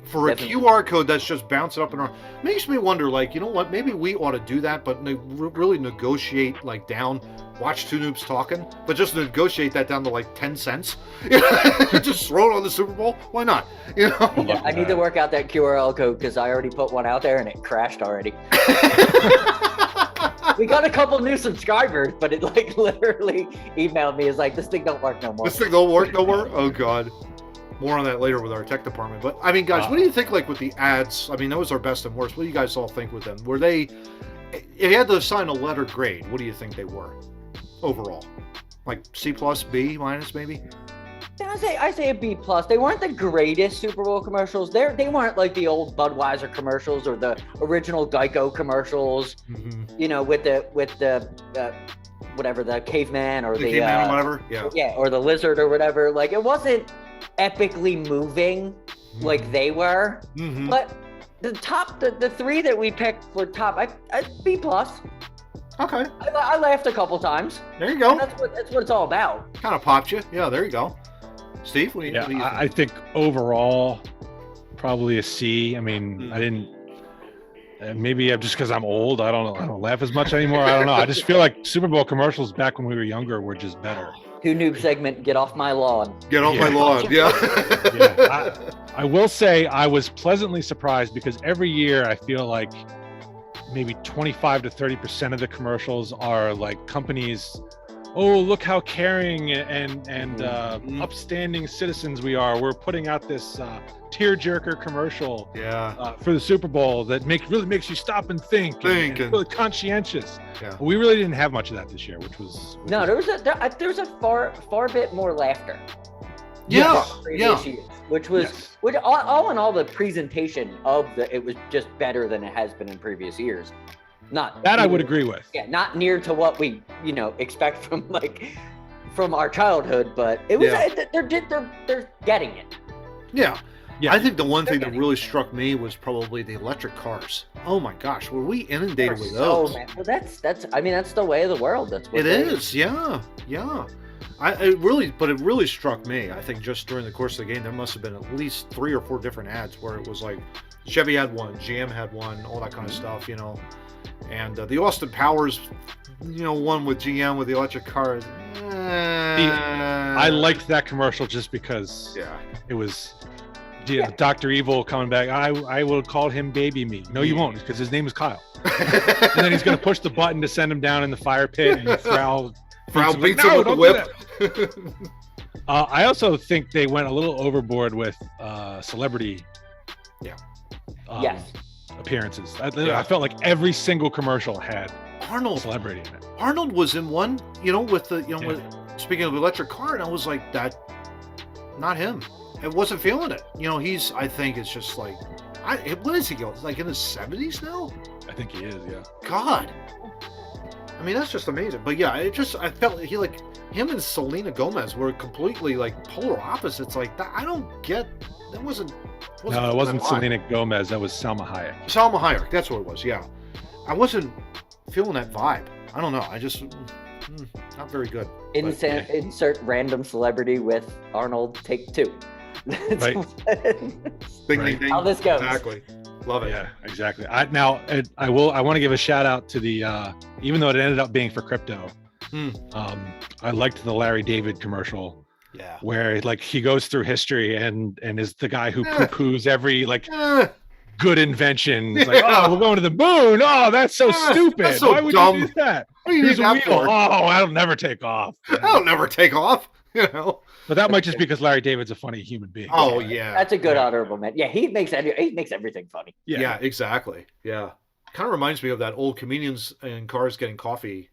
For Definitely. A QR code that's just bouncing up and around. Makes me wonder, like, you know what? Maybe we ought to do that, but really negotiate, like, down. Watch Two Noobs talking, but just negotiate that down to, like, 10 cents. Just throw it on the Super Bowl. Why not? I need to work out that QRL code because I already put one out there and it crashed already. We got a couple new subscribers, but it like literally emailed me. It's like, this thing don't work no more. This thing don't work no more? Oh, God. More on that later with our tech department. But, I mean, guys, what do you think, like, with the ads? I mean, those are best and worst. What do you guys all think with them? Were they, if you had to assign a letter grade, what do you think they were overall? Like C+, B- maybe? I say a B+. They weren't the greatest Super Bowl commercials. They weren't like the old Budweiser commercials or the original Geico commercials. Mm-hmm. With the whatever, the caveman or the caveman or whatever. Yeah, or the lizard or whatever. Like, it wasn't epically moving like they were. Mm-hmm. But the three that we picked for top, I B+. Okay. I laughed a couple times. There you go. And that's what it's all about. Kind of popped you. Yeah, there you go. Steve, what do you think? I think overall, probably a C. I mean, I didn't. Maybe just because I'm old, I don't laugh as much anymore. I don't know. I just feel like Super Bowl commercials back when we were younger were just better. Two Noob segment, get off my lawn. Get off my lawn. Yeah. I will say I was pleasantly surprised because every year I feel like maybe 25 to 30% of the commercials are like companies. Oh, look how caring and upstanding citizens we are. We're putting out this tearjerker commercial for the Super Bowl that really makes you stop and think and really conscientious. Yeah. We really didn't have much of that this year, which was there was a far bit more laughter. Yeah. Previous years, which was all in all, the presentation of it was just better than it has been in previous years. Not that I would agree with. Yeah, not near to what we expect from our childhood, but it was they're getting it. Yeah. I think the one thing that really struck me was probably the electric cars. Oh my gosh, were we inundated with those? Well, that's the way of the world. That's what it is. Yeah. It really struck me. I think just during the course of the game, there must have been at least 3 or 4 different ads where it was like Chevy had one, GM had one, all that kind of stuff, And the Austin Powers, one with GM with the electric cars. I liked that commercial just because it was Dr. Evil coming back. I will call him Baby Me. No, you won't, because his name is Kyle. And then he's going to push the button to send him down in the fire pit, and Frau beats him with the whip. I also think they went a little overboard with celebrity. Appearances. I felt like every single commercial had Arnold celebrity in it. Arnold was in one, with the with, speaking of the electric car, and I was like, that, not him. I wasn't feeling it. I think it's just like, what is he going? Like in his 70s now? I think he is. Yeah. God. I mean, that's just amazing. But yeah, I felt him and Selena Gomez were completely like polar opposites. Like that, I don't get. That wasn't. No, it wasn't Selena Gomez. That was Salma Hayek. Salma Hayek. That's what it was. Yeah, I wasn't feeling that vibe. I don't know. I just not very good. Insert random celebrity with Arnold. Take 2. Right. Ding, ding, ding. How this goes. Exactly. Love it. Yeah, exactly. I want to give a shout out to the even though it ended up being for crypto. I liked the Larry David commercial. Yeah. Where he goes through history and is the guy who poo-poos every good invention. It's like, oh, we're going to the moon. Oh, that's so stupid. That's so Why would dumb. you do that? What do you Here's need a that wheel. for? Oh, I'll never take off. I'll never take off. But that might just be because Larry David's a funny human being. Oh yeah, That's a good honorable mention. Yeah, he makes everything funny. yeah, exactly. Yeah, kind of reminds me of that old comedians in cars getting coffee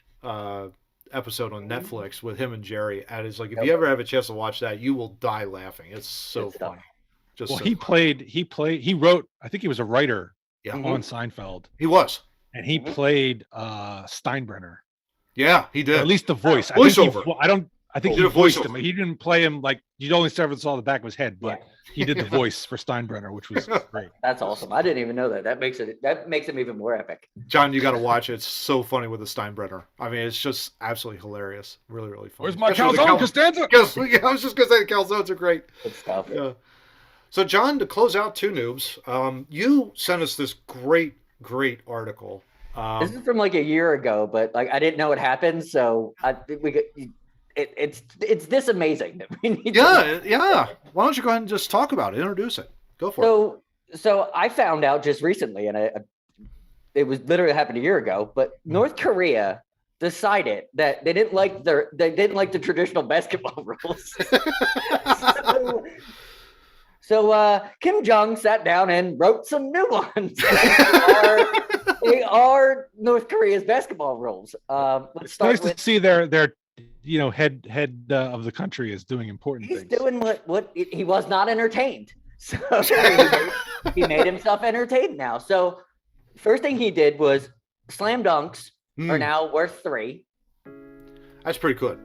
episode on Netflix with him and Jerry. And it's like, if you ever have a chance to watch that, you will die laughing. It's so funny. Just well, so he wrote. I think he was a writer funny. on Seinfeld, He was. and he played Steinbrenner. Yeah, he did. Or at least the voice. Voiceover. I think He he did a voiced voiceover. him. He didn't play him like you only saw the back of his head, but he did the voice for Steinbrenner, which was great. That's awesome. I didn't even know that. That makes him even more epic. John, you got to watch it. It's so funny with the Steinbrenner. I mean, it's just absolutely hilarious. Really, really funny. Where's my Especially the calzone, Costanza? Yeah, I was just gonna say the calzones are great. Good stuff. Yeah. So, John, to close out Two Noobs, you sent us this great article. This is from like a year ago, but like I didn't know it happened, so it's this amazing that we need. Yeah. Why don't you go ahead and just talk about it? Introduce it. Go for it. So I found out just recently, and it was literally happened a year ago. But North Korea decided that they didn't like the traditional basketball rules. So Kim Jong sat down and wrote some new ones. They are North Korea's basketball rules. It's nice to see their head of the country is doing important He's things. doing what he was not entertained. So he made himself entertained now. So first thing he did was slam dunks are now worth 3. That's pretty good.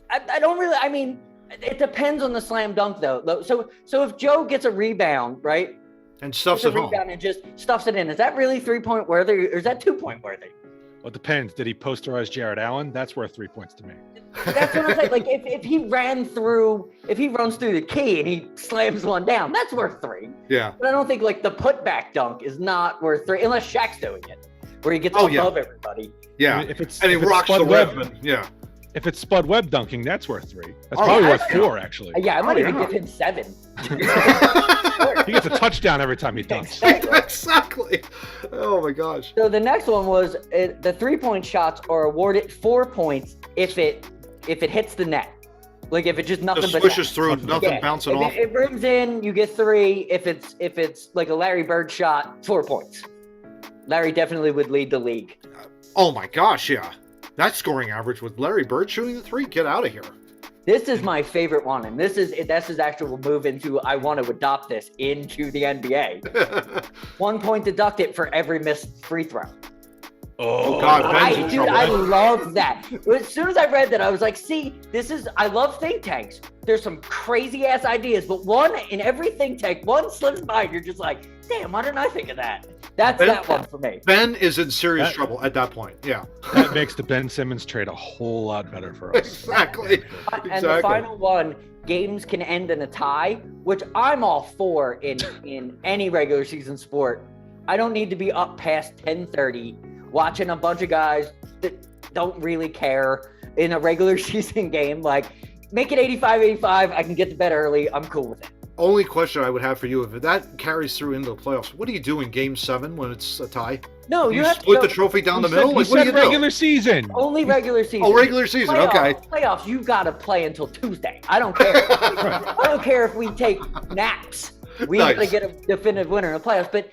I don't really. I mean, it depends on the slam dunk though. So if Joe gets a rebound, right? And stuffs Gets it a home. rebound and just stuffs it in. Is that really 3-point worthy, or is that 2-point worthy? Well, it depends. Did he posterize Jared Allen? That's worth 3 points to me. That's what I'm saying. Like if he runs through the key and he slams one down, that's worth 3. Yeah. But I don't think like the putback dunk is not worth 3 unless Shaq's doing it, where he gets above everybody. Yeah. I mean, if he rocks the web. Yeah. If it's Spud Webb dunking, that's worth 3. That's probably worth 4, actually. Yeah, I might even give him 7. He gets a touchdown every time he dunks. Exactly. Oh my gosh. So the next one was the 3-point shots are awarded 4 points if it hits the net. Like if it just nothing but swishes through, nothing bouncing off. It rims in, you get 3. If it's like a Larry Bird shot, 4 points. Larry definitely would lead the league. Oh my gosh, yeah. That scoring average with Larry Bird shooting the 3, get out of here. This is my favorite one, and this is actually will move into I want to adopt this into the NBA. 1 point deducted for every missed free throw. Oh God, Ben's in trouble. I love that. As soon as I read that, I was like, see, I love think tanks. There's some crazy ass ideas, but one in every think tank, one slips by, and you're just like, damn, why didn't I think of that? That's that one for me. Ben is in serious trouble at that point. Yeah. That makes the Ben Simmons trade a whole lot better for us. Exactly. And the final one, games can end in a tie, which I'm all for in any regular season sport. I don't need to be up past 10:30 watching a bunch of guys that don't really care in a regular season game. Like, make it 85-85. I can get to bed early. I'm cool with it. Only question I would have for you, if that carries through into the playoffs, what do you do in Game 7 when it's a tie? No, you have to split the trophy down the middle? Like, what do you do? Regular season. Only regular season. Oh, regular season. Okay. Playoffs, you got to play until Tuesday. I don't care. I don't care if we take naps. We got to get a definitive winner in the playoffs. But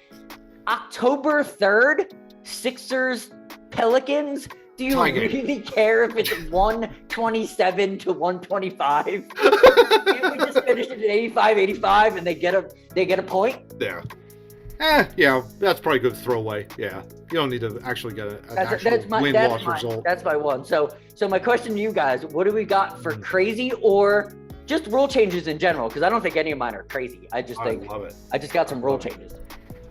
October 3rd, Sixers, Pelicans. Do you really care if it's 127 to 125? Can't we just finish it at 85-85 and they get a point? Yeah. Yeah, that's probably a good throwaway. Yeah. You don't need to actually get an actual win-loss result. That's my one. So my question to you guys, what do we got for crazy or just rule changes in general? Because I don't think any of mine are crazy. I love it. I just got some rule changes.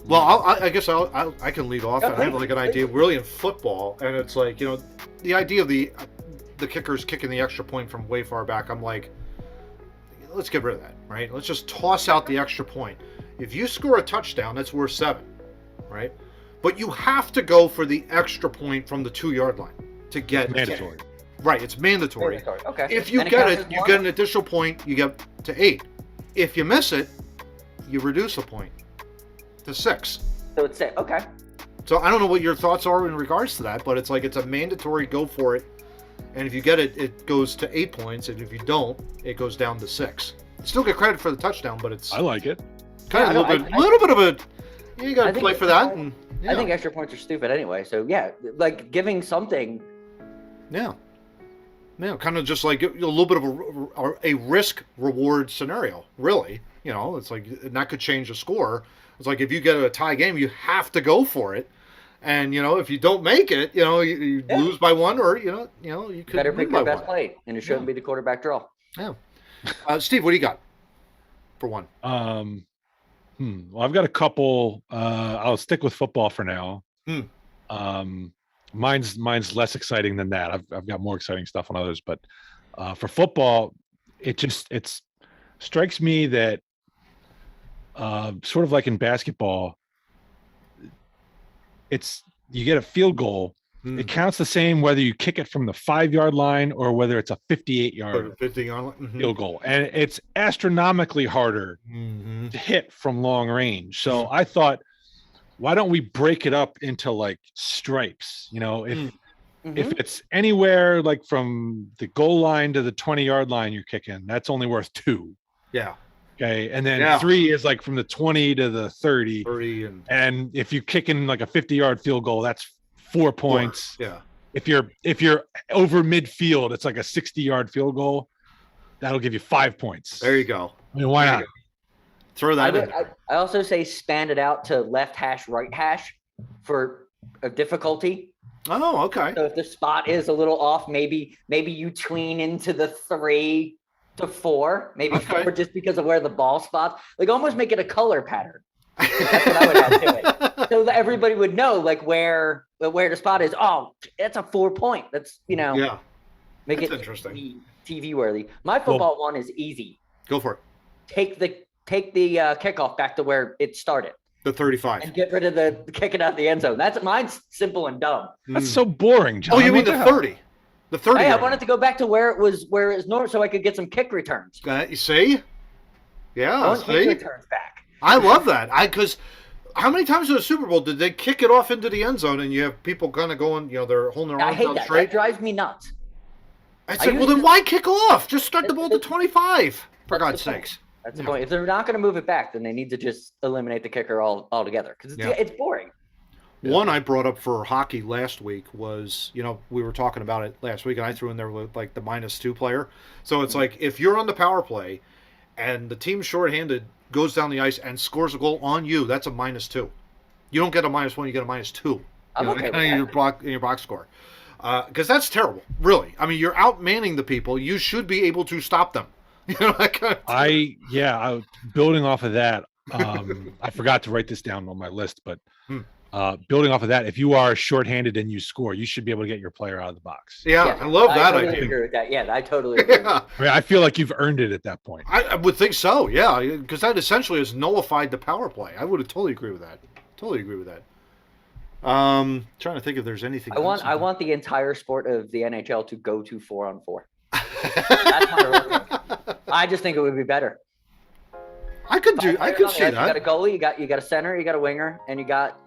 Well, I guess I can lead off. And I have like an idea really in football, and it's like, the idea of the kickers kicking the extra point from way far back. I'm like, let's get rid of that, right? Let's just toss out the extra point. If you score a touchdown, that's worth 7, right? But you have to go for the extra point from the 2-yard line to get mandatory. Right, it's mandatory. Okay. If you get it, you get an additional point. You get to 8. If you miss it, you reduce a point to 6. So it's 6. Okay. So I don't know what your thoughts are in regards to that, but it's like it's a mandatory go for it and if you get it, it goes to 8 points, and if you don't, it goes down to 6. You still get credit for the touchdown, but it's I like it. kind of a little bit of a. You got to play for that. And, I think extra points are stupid anyway. So yeah, like giving something. Yeah. Yeah, kind of just like a little bit of a risk reward scenario, really. You know, it's like, and that could change the score. It's like if you get a tie game, you have to go for it. And, you know, if you don't make it, you know, you lose by 1, or, you know, you could better win pick by your best 1. play, and it shouldn't be the quarterback draw. Yeah. Steve, what do you got for 1? Well, I've got a couple. I'll stick with football for now. Mine's less exciting than that. I've got more exciting stuff on others, but for football, it strikes me that sort of like in basketball, you get a field goal. It counts the same whether you kick it from the 5-yard line or whether it's a 58-yard field goal, and it's astronomically harder to hit from long range. So I thought, why don't we break it up into like stripes? You know, if it's anywhere like from the goal line to the 20-yard line you're kicking, that's only worth 2. Yeah. Okay. And then 3 is like from the 20 to the 30. And if you kick in like a 50-yard field goal, that's 4 points. Yeah. If you're over midfield, it's like a 60-yard field goal. That'll give you 5 points. There you go. I mean, why not? Throw that in. I also say span it out to left hash, right hash for a difficulty. Oh, okay. So if the spot is a little off, maybe you tween into the 3 to 4, maybe 4 just because of where the ball spots. Like almost make it a color pattern. That's what I would add to it, so that everybody would know like where the spot is. Oh, that's a 4 point. That's make that's it interesting. TV worthy. My football one is easy. Go for it. Take the kickoff back to where it started. The 35. And get rid of the kicking out the end zone. Mine's simple and dumb. That's so boring, John. Oh, you mean the 30? The 30. Hey, I wanted to go back to where it was normal, so I could get some kick returns. You see? Yeah, kick returns back. I love that. Because how many times in the Super Bowl did they kick it off into the end zone and you have people kind of going, you know, they're holding their arms out straight? That drives me nuts. I said, well, then why kick off? Just start the ball to 25, for God's sakes. That's the point. If they're not going to move it back, then they need to just eliminate the kicker altogether because it's boring. One I brought up for hockey last week was, you know, we were talking about it last week, and I threw in there like the -2 player. So it's like if you're on the power play and the team shorthanded goes down the ice and scores a goal on you, that's a -2. You don't get a -1, you get a -2. I'm okay with that. In your box score. Because that's terrible, really. I mean, you're outmanning the people. You should be able to stop them. You know, building off of that, I forgot to write this down on my list, but building off of that, if you are shorthanded and you score, you should be able to get your player out of the box. Yeah, I love that. I totally agree with that. Yeah, I totally agree. I mean, I feel like you've earned it at that point. I would think so, yeah, because that essentially has nullified the power play. I would totally agree with that. Trying to think if there's anything. I want the entire sport of the NHL to go to 4-on-4. That's my real I just think it would be better. I could see that. You got a goalie, you got a center, you got a winger, and you got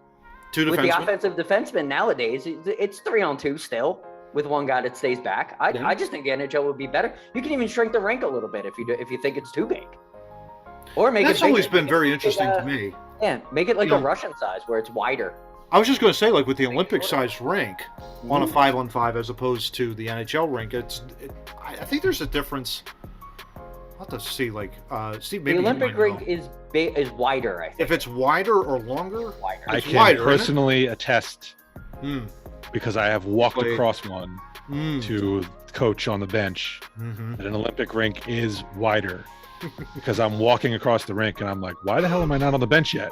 2 defensemen. With the offensive defenseman nowadays, it's 3-on-2 still with one guy that stays back. I just think the NHL would be better. You can even shrink the rink a little bit if you think it's too big, or make that's it. That's always been very interesting to me. Yeah, make it like a Russian size where it's wider. I was just going to say, like with the Olympic-sized rink on a 5-on-5 as opposed to the NHL rink, I think there's a difference. I'll have to see, like, Steve, maybe the Olympic rink is wider, I think. If it's wider or longer? Wider. I can personally attest, because I have walked across one to coach on the bench, that an Olympic rink is wider. Because I'm walking across the rink and I'm like, why the hell am I not on the bench yet?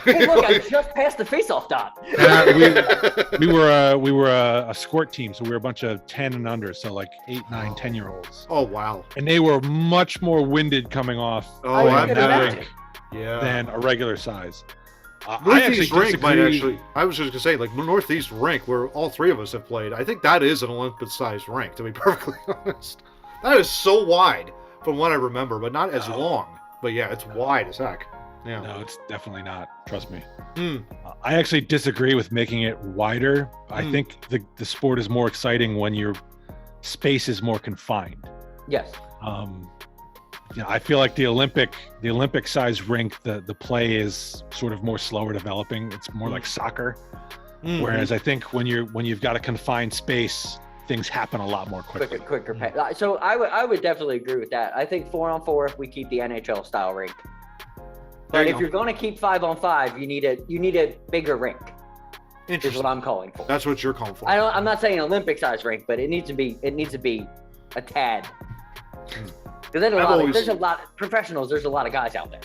Hey, look, I just passed the face-off dot. We were a squirt team, so we were a bunch of 10 and under, so like 8, 9, 10-year-olds. Oh wow! And they were much more winded coming off that rink than a regular size. Northeast rink might actually. I was just gonna say, like Northeast rink, where all 3 of us have played. I think that is an Olympic-sized rink. To be perfectly honest, that is so wide. From what I remember, but not as long. But yeah, it's wide as heck. Yeah. No, it's definitely not. Trust me. I actually disagree with making it wider. I think the sport is more exciting when you're space is more confined. Yes. I feel like the Olympic size rink, the play is sort of more slower developing. It's more like soccer. Whereas I think when you've got a confined space, things happen a lot more quickly. Quicker pace. So I would definitely agree with that. I think 4-on-4 if we keep the NHL style rink. But if you're going to keep 5-on-5, you need a bigger rink. Is what I'm calling for. That's what you're calling for. I'm not saying Olympic size rink, but it needs to be a tad. Because there's a lot of professionals. There's a lot of guys out there.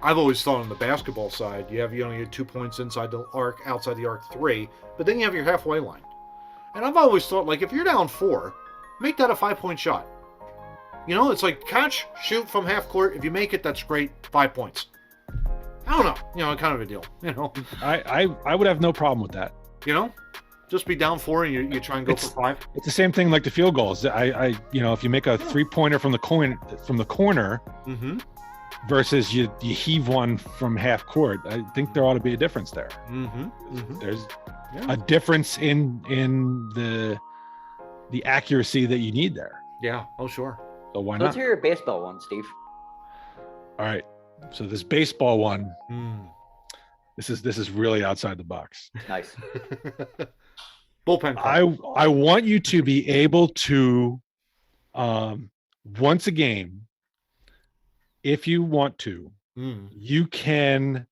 I've always thought on the basketball side, you only get 2 points inside the arc, outside the arc 3, but then you have your halfway line. And I've always thought, like, if you're down 4, make that a 5-point shot. It's like catch, shoot from half court. If you make it, that's great. 5 points. I don't know. Kind of a deal. I would have no problem with that. Just be down 4 and you try and go for 5. It's the same thing like the field goals. If you make a 3-pointer from the corner, versus you heave one from half court, I think there ought to be a difference there. There's a difference in the accuracy that you need there. Yeah. Oh, sure. So why not? Let's hear your baseball one, Steve. All right. So this baseball one, this is really outside the box. Nice. Bullpen. I want you to be able to, once a game, if you want to, you can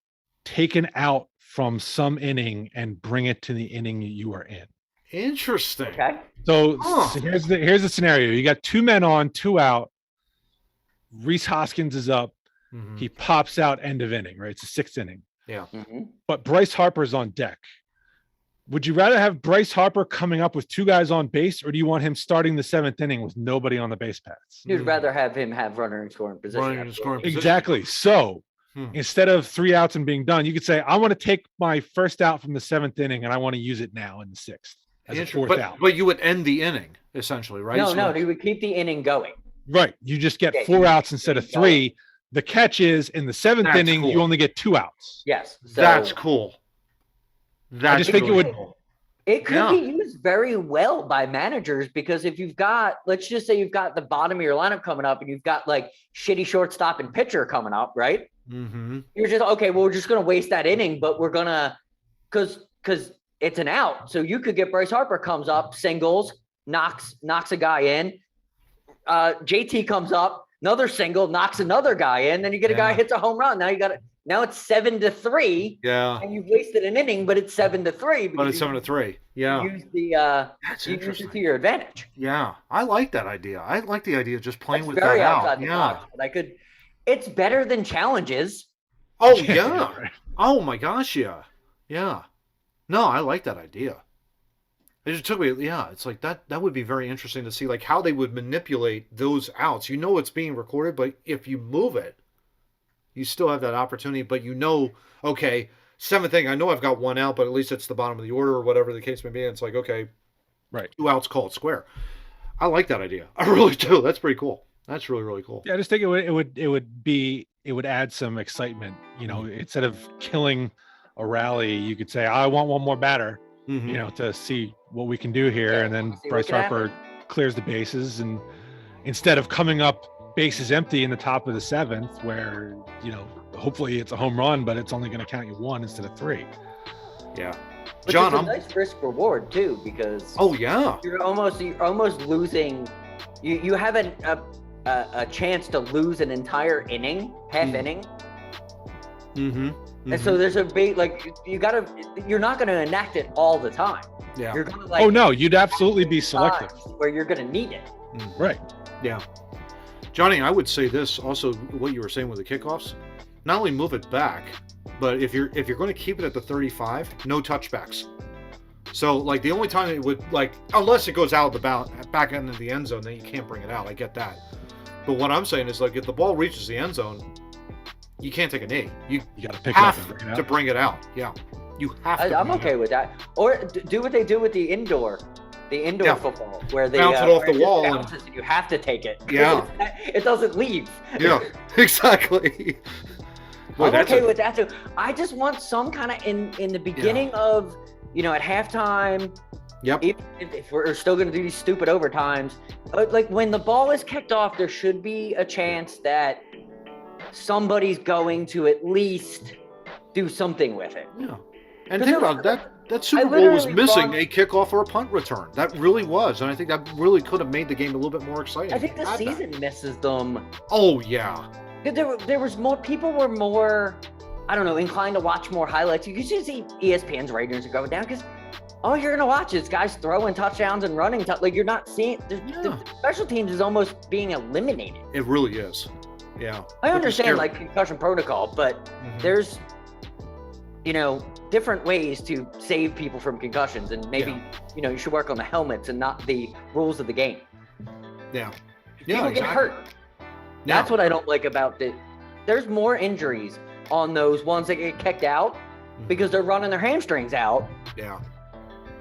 take an out from some inning and bring it to the inning you are in. Interesting. Okay. So here's the scenario. You got 2 men on, 2 out. Rhys Hoskins is up. He pops out end of inning, right? It's the 6th inning. Yeah. But Bryce Harper's on deck. Would you rather have Bryce Harper coming up with 2 guys on base, or do you want him starting the 7th inning with nobody on the base paths? You'd rather have him have runner in scoring position. Exactly. So instead of 3 outs and being done, you could say, I want to take my first out from the 7th inning and I want to use it now in the 6th as a 4th out. But you would end the inning, essentially, right? No, you would keep the inning going. Right. You just get 4 outs instead of 3. The catch is in the 7th inning, you only get 2 outs. Yes. So that's cool. I just think it could be used very well by managers, because if you've got, let's just say you've got the bottom of your lineup coming up and you've got like shitty shortstop and pitcher coming up, right? You're just, okay, well, we're just going to waste that inning, but we're going to, because it's an out. So you could get Bryce Harper comes up, singles, knocks a guy in. JT comes up, another single, knocks another guy in. Then you get a guy hits a home run. Now it's 7-3. Yeah. And you've wasted an inning, but it's 7-3. But it's 7-3. Yeah. Use the That's you interesting. use it to your advantage. Yeah. I like that idea. I like the idea of just playing with very that outside out. the box, but it's better than challenges. Oh yeah. Oh my gosh, yeah. Yeah. No, I like that idea. It just took me, it's like that would be very interesting to see like how they would manipulate those outs. It's being recorded, but if you move it, you still have that opportunity, but okay, 7th inning, I know I've got 1 out, but at least it's the bottom of the order or whatever the case may be. And it's like, okay, right, 2 outs, call it square. I like that idea. I really do. That's pretty cool. That's really, really cool. Yeah, I just think it would add some excitement. Instead of killing a rally, you could say, I want one more batter, to see what we can do here. And then Bryce Harper clears the bases. And instead of coming up bases empty in the top of the 7th, where, hopefully it's a home run, but it's only going to count you 1 instead of 3. Yeah. But John, it's a nice risk reward too, because you're almost losing. You have a chance to lose an entire inning, half inning. And so there's a big, like, you're not going to enact it all the time. Yeah. You're gonna, no, you'd absolutely be selective where you're going to need it. Right. Yeah. Johnny, I would say this also, what you were saying with the kickoffs, not only move it back, but if you're going to keep it at the 35, no touchbacks. So like the only time it would, like, unless it goes out of the back end of the end zone, then you can't bring it out. I get that. But what I'm saying is, like, if the ball reaches the end zone, you can't take a knee. You got to pick it up and bring it out. Yeah. You have to. I'm okay with that. Or do what they do with the indoor football, where they bounce it off the wall and you have to take it. Yeah. It doesn't leave. Yeah, exactly. I'm okay with that too. I just want some kind of in the beginning of, at halftime, Yep. Even if we're still going to do these stupid overtimes, like when the ball is kicked off, there should be a chance that somebody's going to at least do something with it. Yeah. And think about that. That Super Bowl was literally missing thought- a kickoff or a punt return. That really was, and I think that really could have made the game a little bit more exciting. I think the Had that. season misses them. Oh yeah. There was more. People were more, I don't know, inclined to watch more highlights. You can just see ESPN's ratings are going down because all you're gonna watch is guys throwing touchdowns and running. Like you're not seeing the special teams is almost being eliminated. It really is. Yeah. I understand like concussion protocol, but there's, different ways to save people from concussions, and maybe you should work on the helmets and not the rules of the game. Yeah. People get hurt. That's what I don't like about it. There's more injuries on those ones that get kicked out because they're running their hamstrings out. Yeah.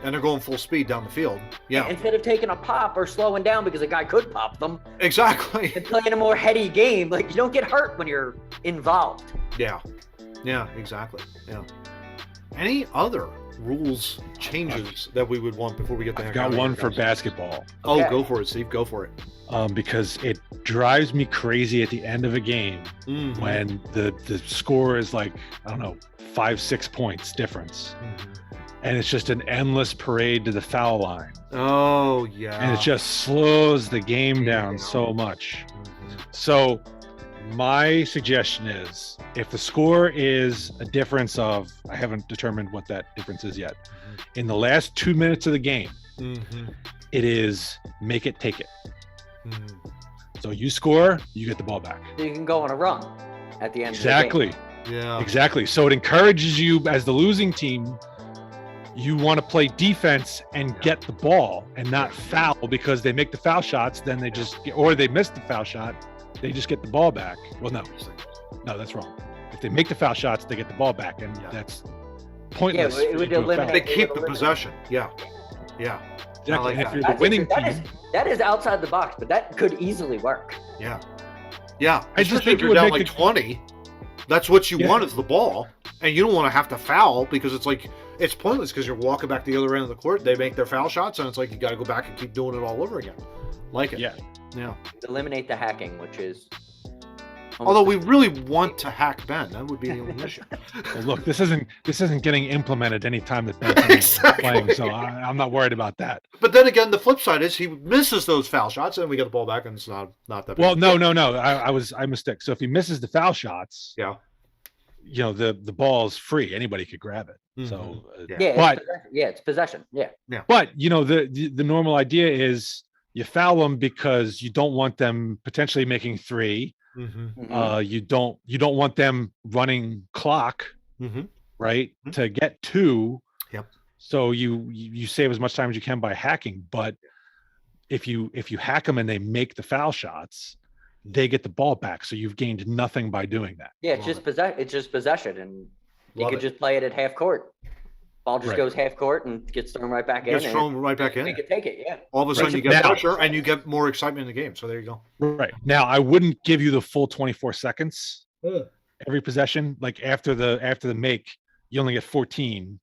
And they're going full speed down the field. Yeah. Instead of taking a pop or slowing down because a guy could pop them. Exactly. And playing a more heady game. Like, you don't get hurt when you're involved. Yeah. Yeah, exactly. Yeah. Any other rules changes that we would want before we get the heck out Got of one here, for guys? basketball. Oh, Okay. go for it, Steve. Go for it. Because it drives me crazy at the end of a game when the score is like, I don't know, 5-6 points difference. And it's just an endless parade to the foul line. Oh, yeah. And it just slows the game down so much. So my suggestion is if the score is a difference of, I haven't determined what that difference is yet, in the last 2 minutes of the game, it is make it, take it. So you score, you get the ball back. So you can go on a run at the end Exactly. of the game. Yeah. Exactly. So it encourages you as the losing team. You want to play defense and get the ball and not foul because they make the foul shots. Then they just get, or they miss the foul shot. They just get the ball back. Well, no, that's wrong. If they make the foul shots, they get the ball back, and that's pointless. Yeah, it would for you to do a foul. eliminate- They keep the possession. Yeah. Yeah. Exactly. I like And if that. you're the That's winning interesting. team, That is outside the box, but that could easily work. Yeah. Yeah. I just Especially think if it you're would down make like it- 20. That's what you Yeah. want is the ball. And you don't want to have to foul because it's like, it's pointless because you're walking back the other end of the court. They make their foul shots and it's like you got to go back and keep doing it all over again. Like it. Yeah. Yeah. Eliminate the hacking, which is. Although we really want to hack Ben. That would be the only issue. Well, look, this isn't getting implemented anytime that Ben Simmons is playing, so I'm not worried about that. But then again, the flip side is he misses those foul shots and we get the ball back and it's not that bad. Well, no. I mistake. So if he misses the foul shots, Yeah. The ball's free. Anybody could grab it. So, Yeah, but it's possession. Yeah. but the normal idea is you foul them because you don't want them potentially making three. You don't want them running clock, right? To get two. Yep. So you save as much time as you can by hacking, but if you hack them and they make the foul shots, they get the ball back. So you've gained nothing by doing that. Yeah, it's just possession, and you Love could it. just play it at half court. Ball just Right. goes half court and gets thrown right back in. Gets thrown right back in. Make it, take it. Yeah. All of a sudden Right. you get Now- pressure and you get more excitement in the game. So there you go. Right. Now I wouldn't give you the full 24 seconds every possession. Like after the make, you only get 14.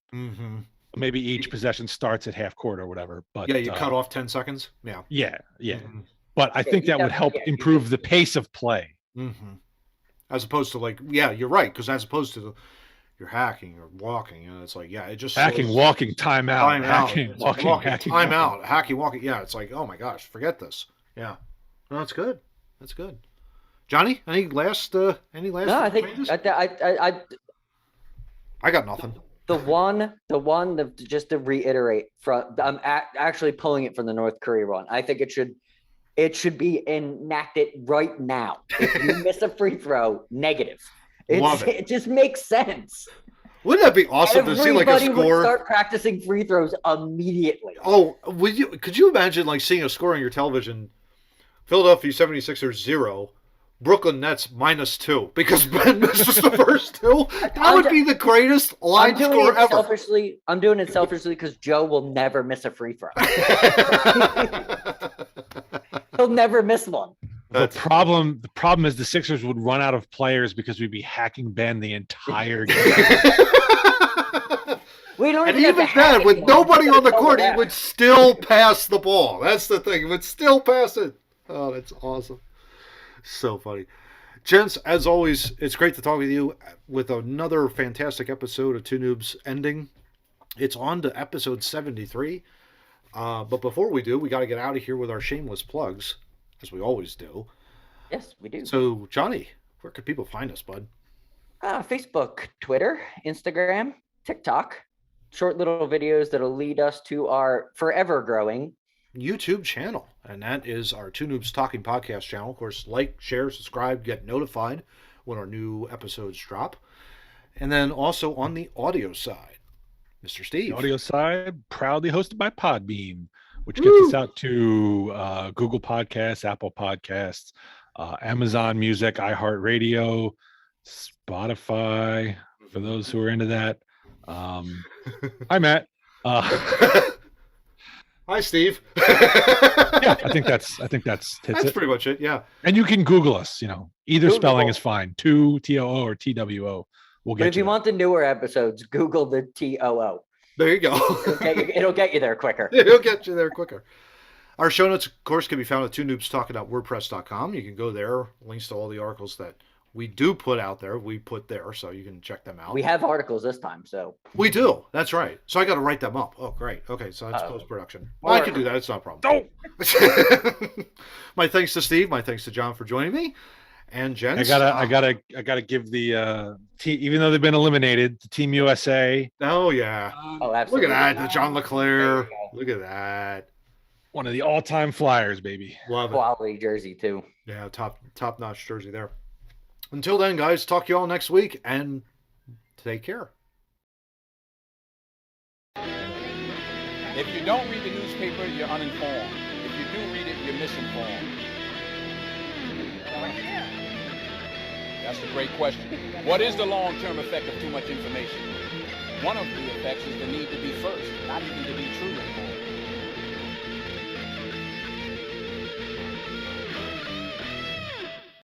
Maybe each possession starts at half court or whatever. But Yeah, you cut off 10 seconds. Yeah. Yeah. Mhm. But I think you that would help definitely- you improve the pace of play. As opposed to like, yeah, you're right. Because as opposed to you're hacking or walking, and it's like, yeah, it just Hacking, slows- walking, timeout, time out, hacking, It's walking, hacking, time walking. out, hacking, walking. Yeah, it's like, oh my gosh, forget this. Yeah, no, that's good. That's good. Johnny, any last? No, I think changes? I I got nothing. the one that, just to reiterate, I'm actually pulling it from the North Korea one. I think it should be enacted right now. If you miss a free throw, negative. Love it. It just makes sense. Wouldn't that be awesome to see like a Everybody would score? start practicing free throws immediately. Oh, could you imagine like seeing a score on your television? Philadelphia 76ers 0, Brooklyn Nets -2 because Ben misses the first two. That would be the greatest line score ever. I'm doing it selfishly because Joe will never miss a free throw. He'll never miss one. The problem is the Sixers would run out of players because we'd be hacking Ben the entire game. We don't And even even have to have then, with it. nobody on the Just court, he overlap. would still pass the ball. That's the thing. He would still pass it. Oh, that's awesome. So funny. Gents, as always, it's great to talk with you with another fantastic episode of Two Noobs ending. It's on to episode 73. But before we do, we got to get out of here with our shameless plugs, as we always do. Yes, we do. So, Johnny, where can people find us, bud? Facebook, Twitter, Instagram, TikTok. Short little videos that'll lead us to our forever growing YouTube channel, and that is our Two Noobs Talking Podcast channel. Of course, like, share, subscribe, get notified when our new episodes drop. And then also on the audio side, Mr. Steve. The audio side, proudly hosted by Podbeam, which gets us out to Google Podcasts, Apple Podcasts, Amazon Music, iHeartRadio, Spotify, for those who are into that. Hi, Matt. Hi, Steve. Yeah, I think that's That's it. pretty much it. Yeah. And you can Google us. Either Google. spelling is fine. Too or TWO. We'll But get if you want the newer episodes, Google the TOO. There you go. It'll get you there quicker. It'll get you there quicker. Our show notes, of course, can be found at twonoobstalking.wordpress.com. You can go there. Links to all the articles that we do put out there, we put there, so you can check them out. We have articles this time, so. We do. That's right. So I got to write them up. Oh, great. Okay, so that's post-production. Well, I can do that. It's not a problem. Don't. My thanks to Steve. My thanks to John for joining me. And Jen. I gotta give the team, even though they've been eliminated, the Team USA. Oh yeah. Oh, absolutely. Look at that, the John LeClaire. Look at that. One of the all-time flyers, baby. Love it. Quality jersey too. Yeah, top-notch jersey there. Until then, guys, talk to you all next week, and take care. If you don't read the newspaper, you're uninformed. If you do read it, you're misinformed. That's a great question. What is the long-term effect of too much information? One of the effects is the need to be first, not even to be true anymore.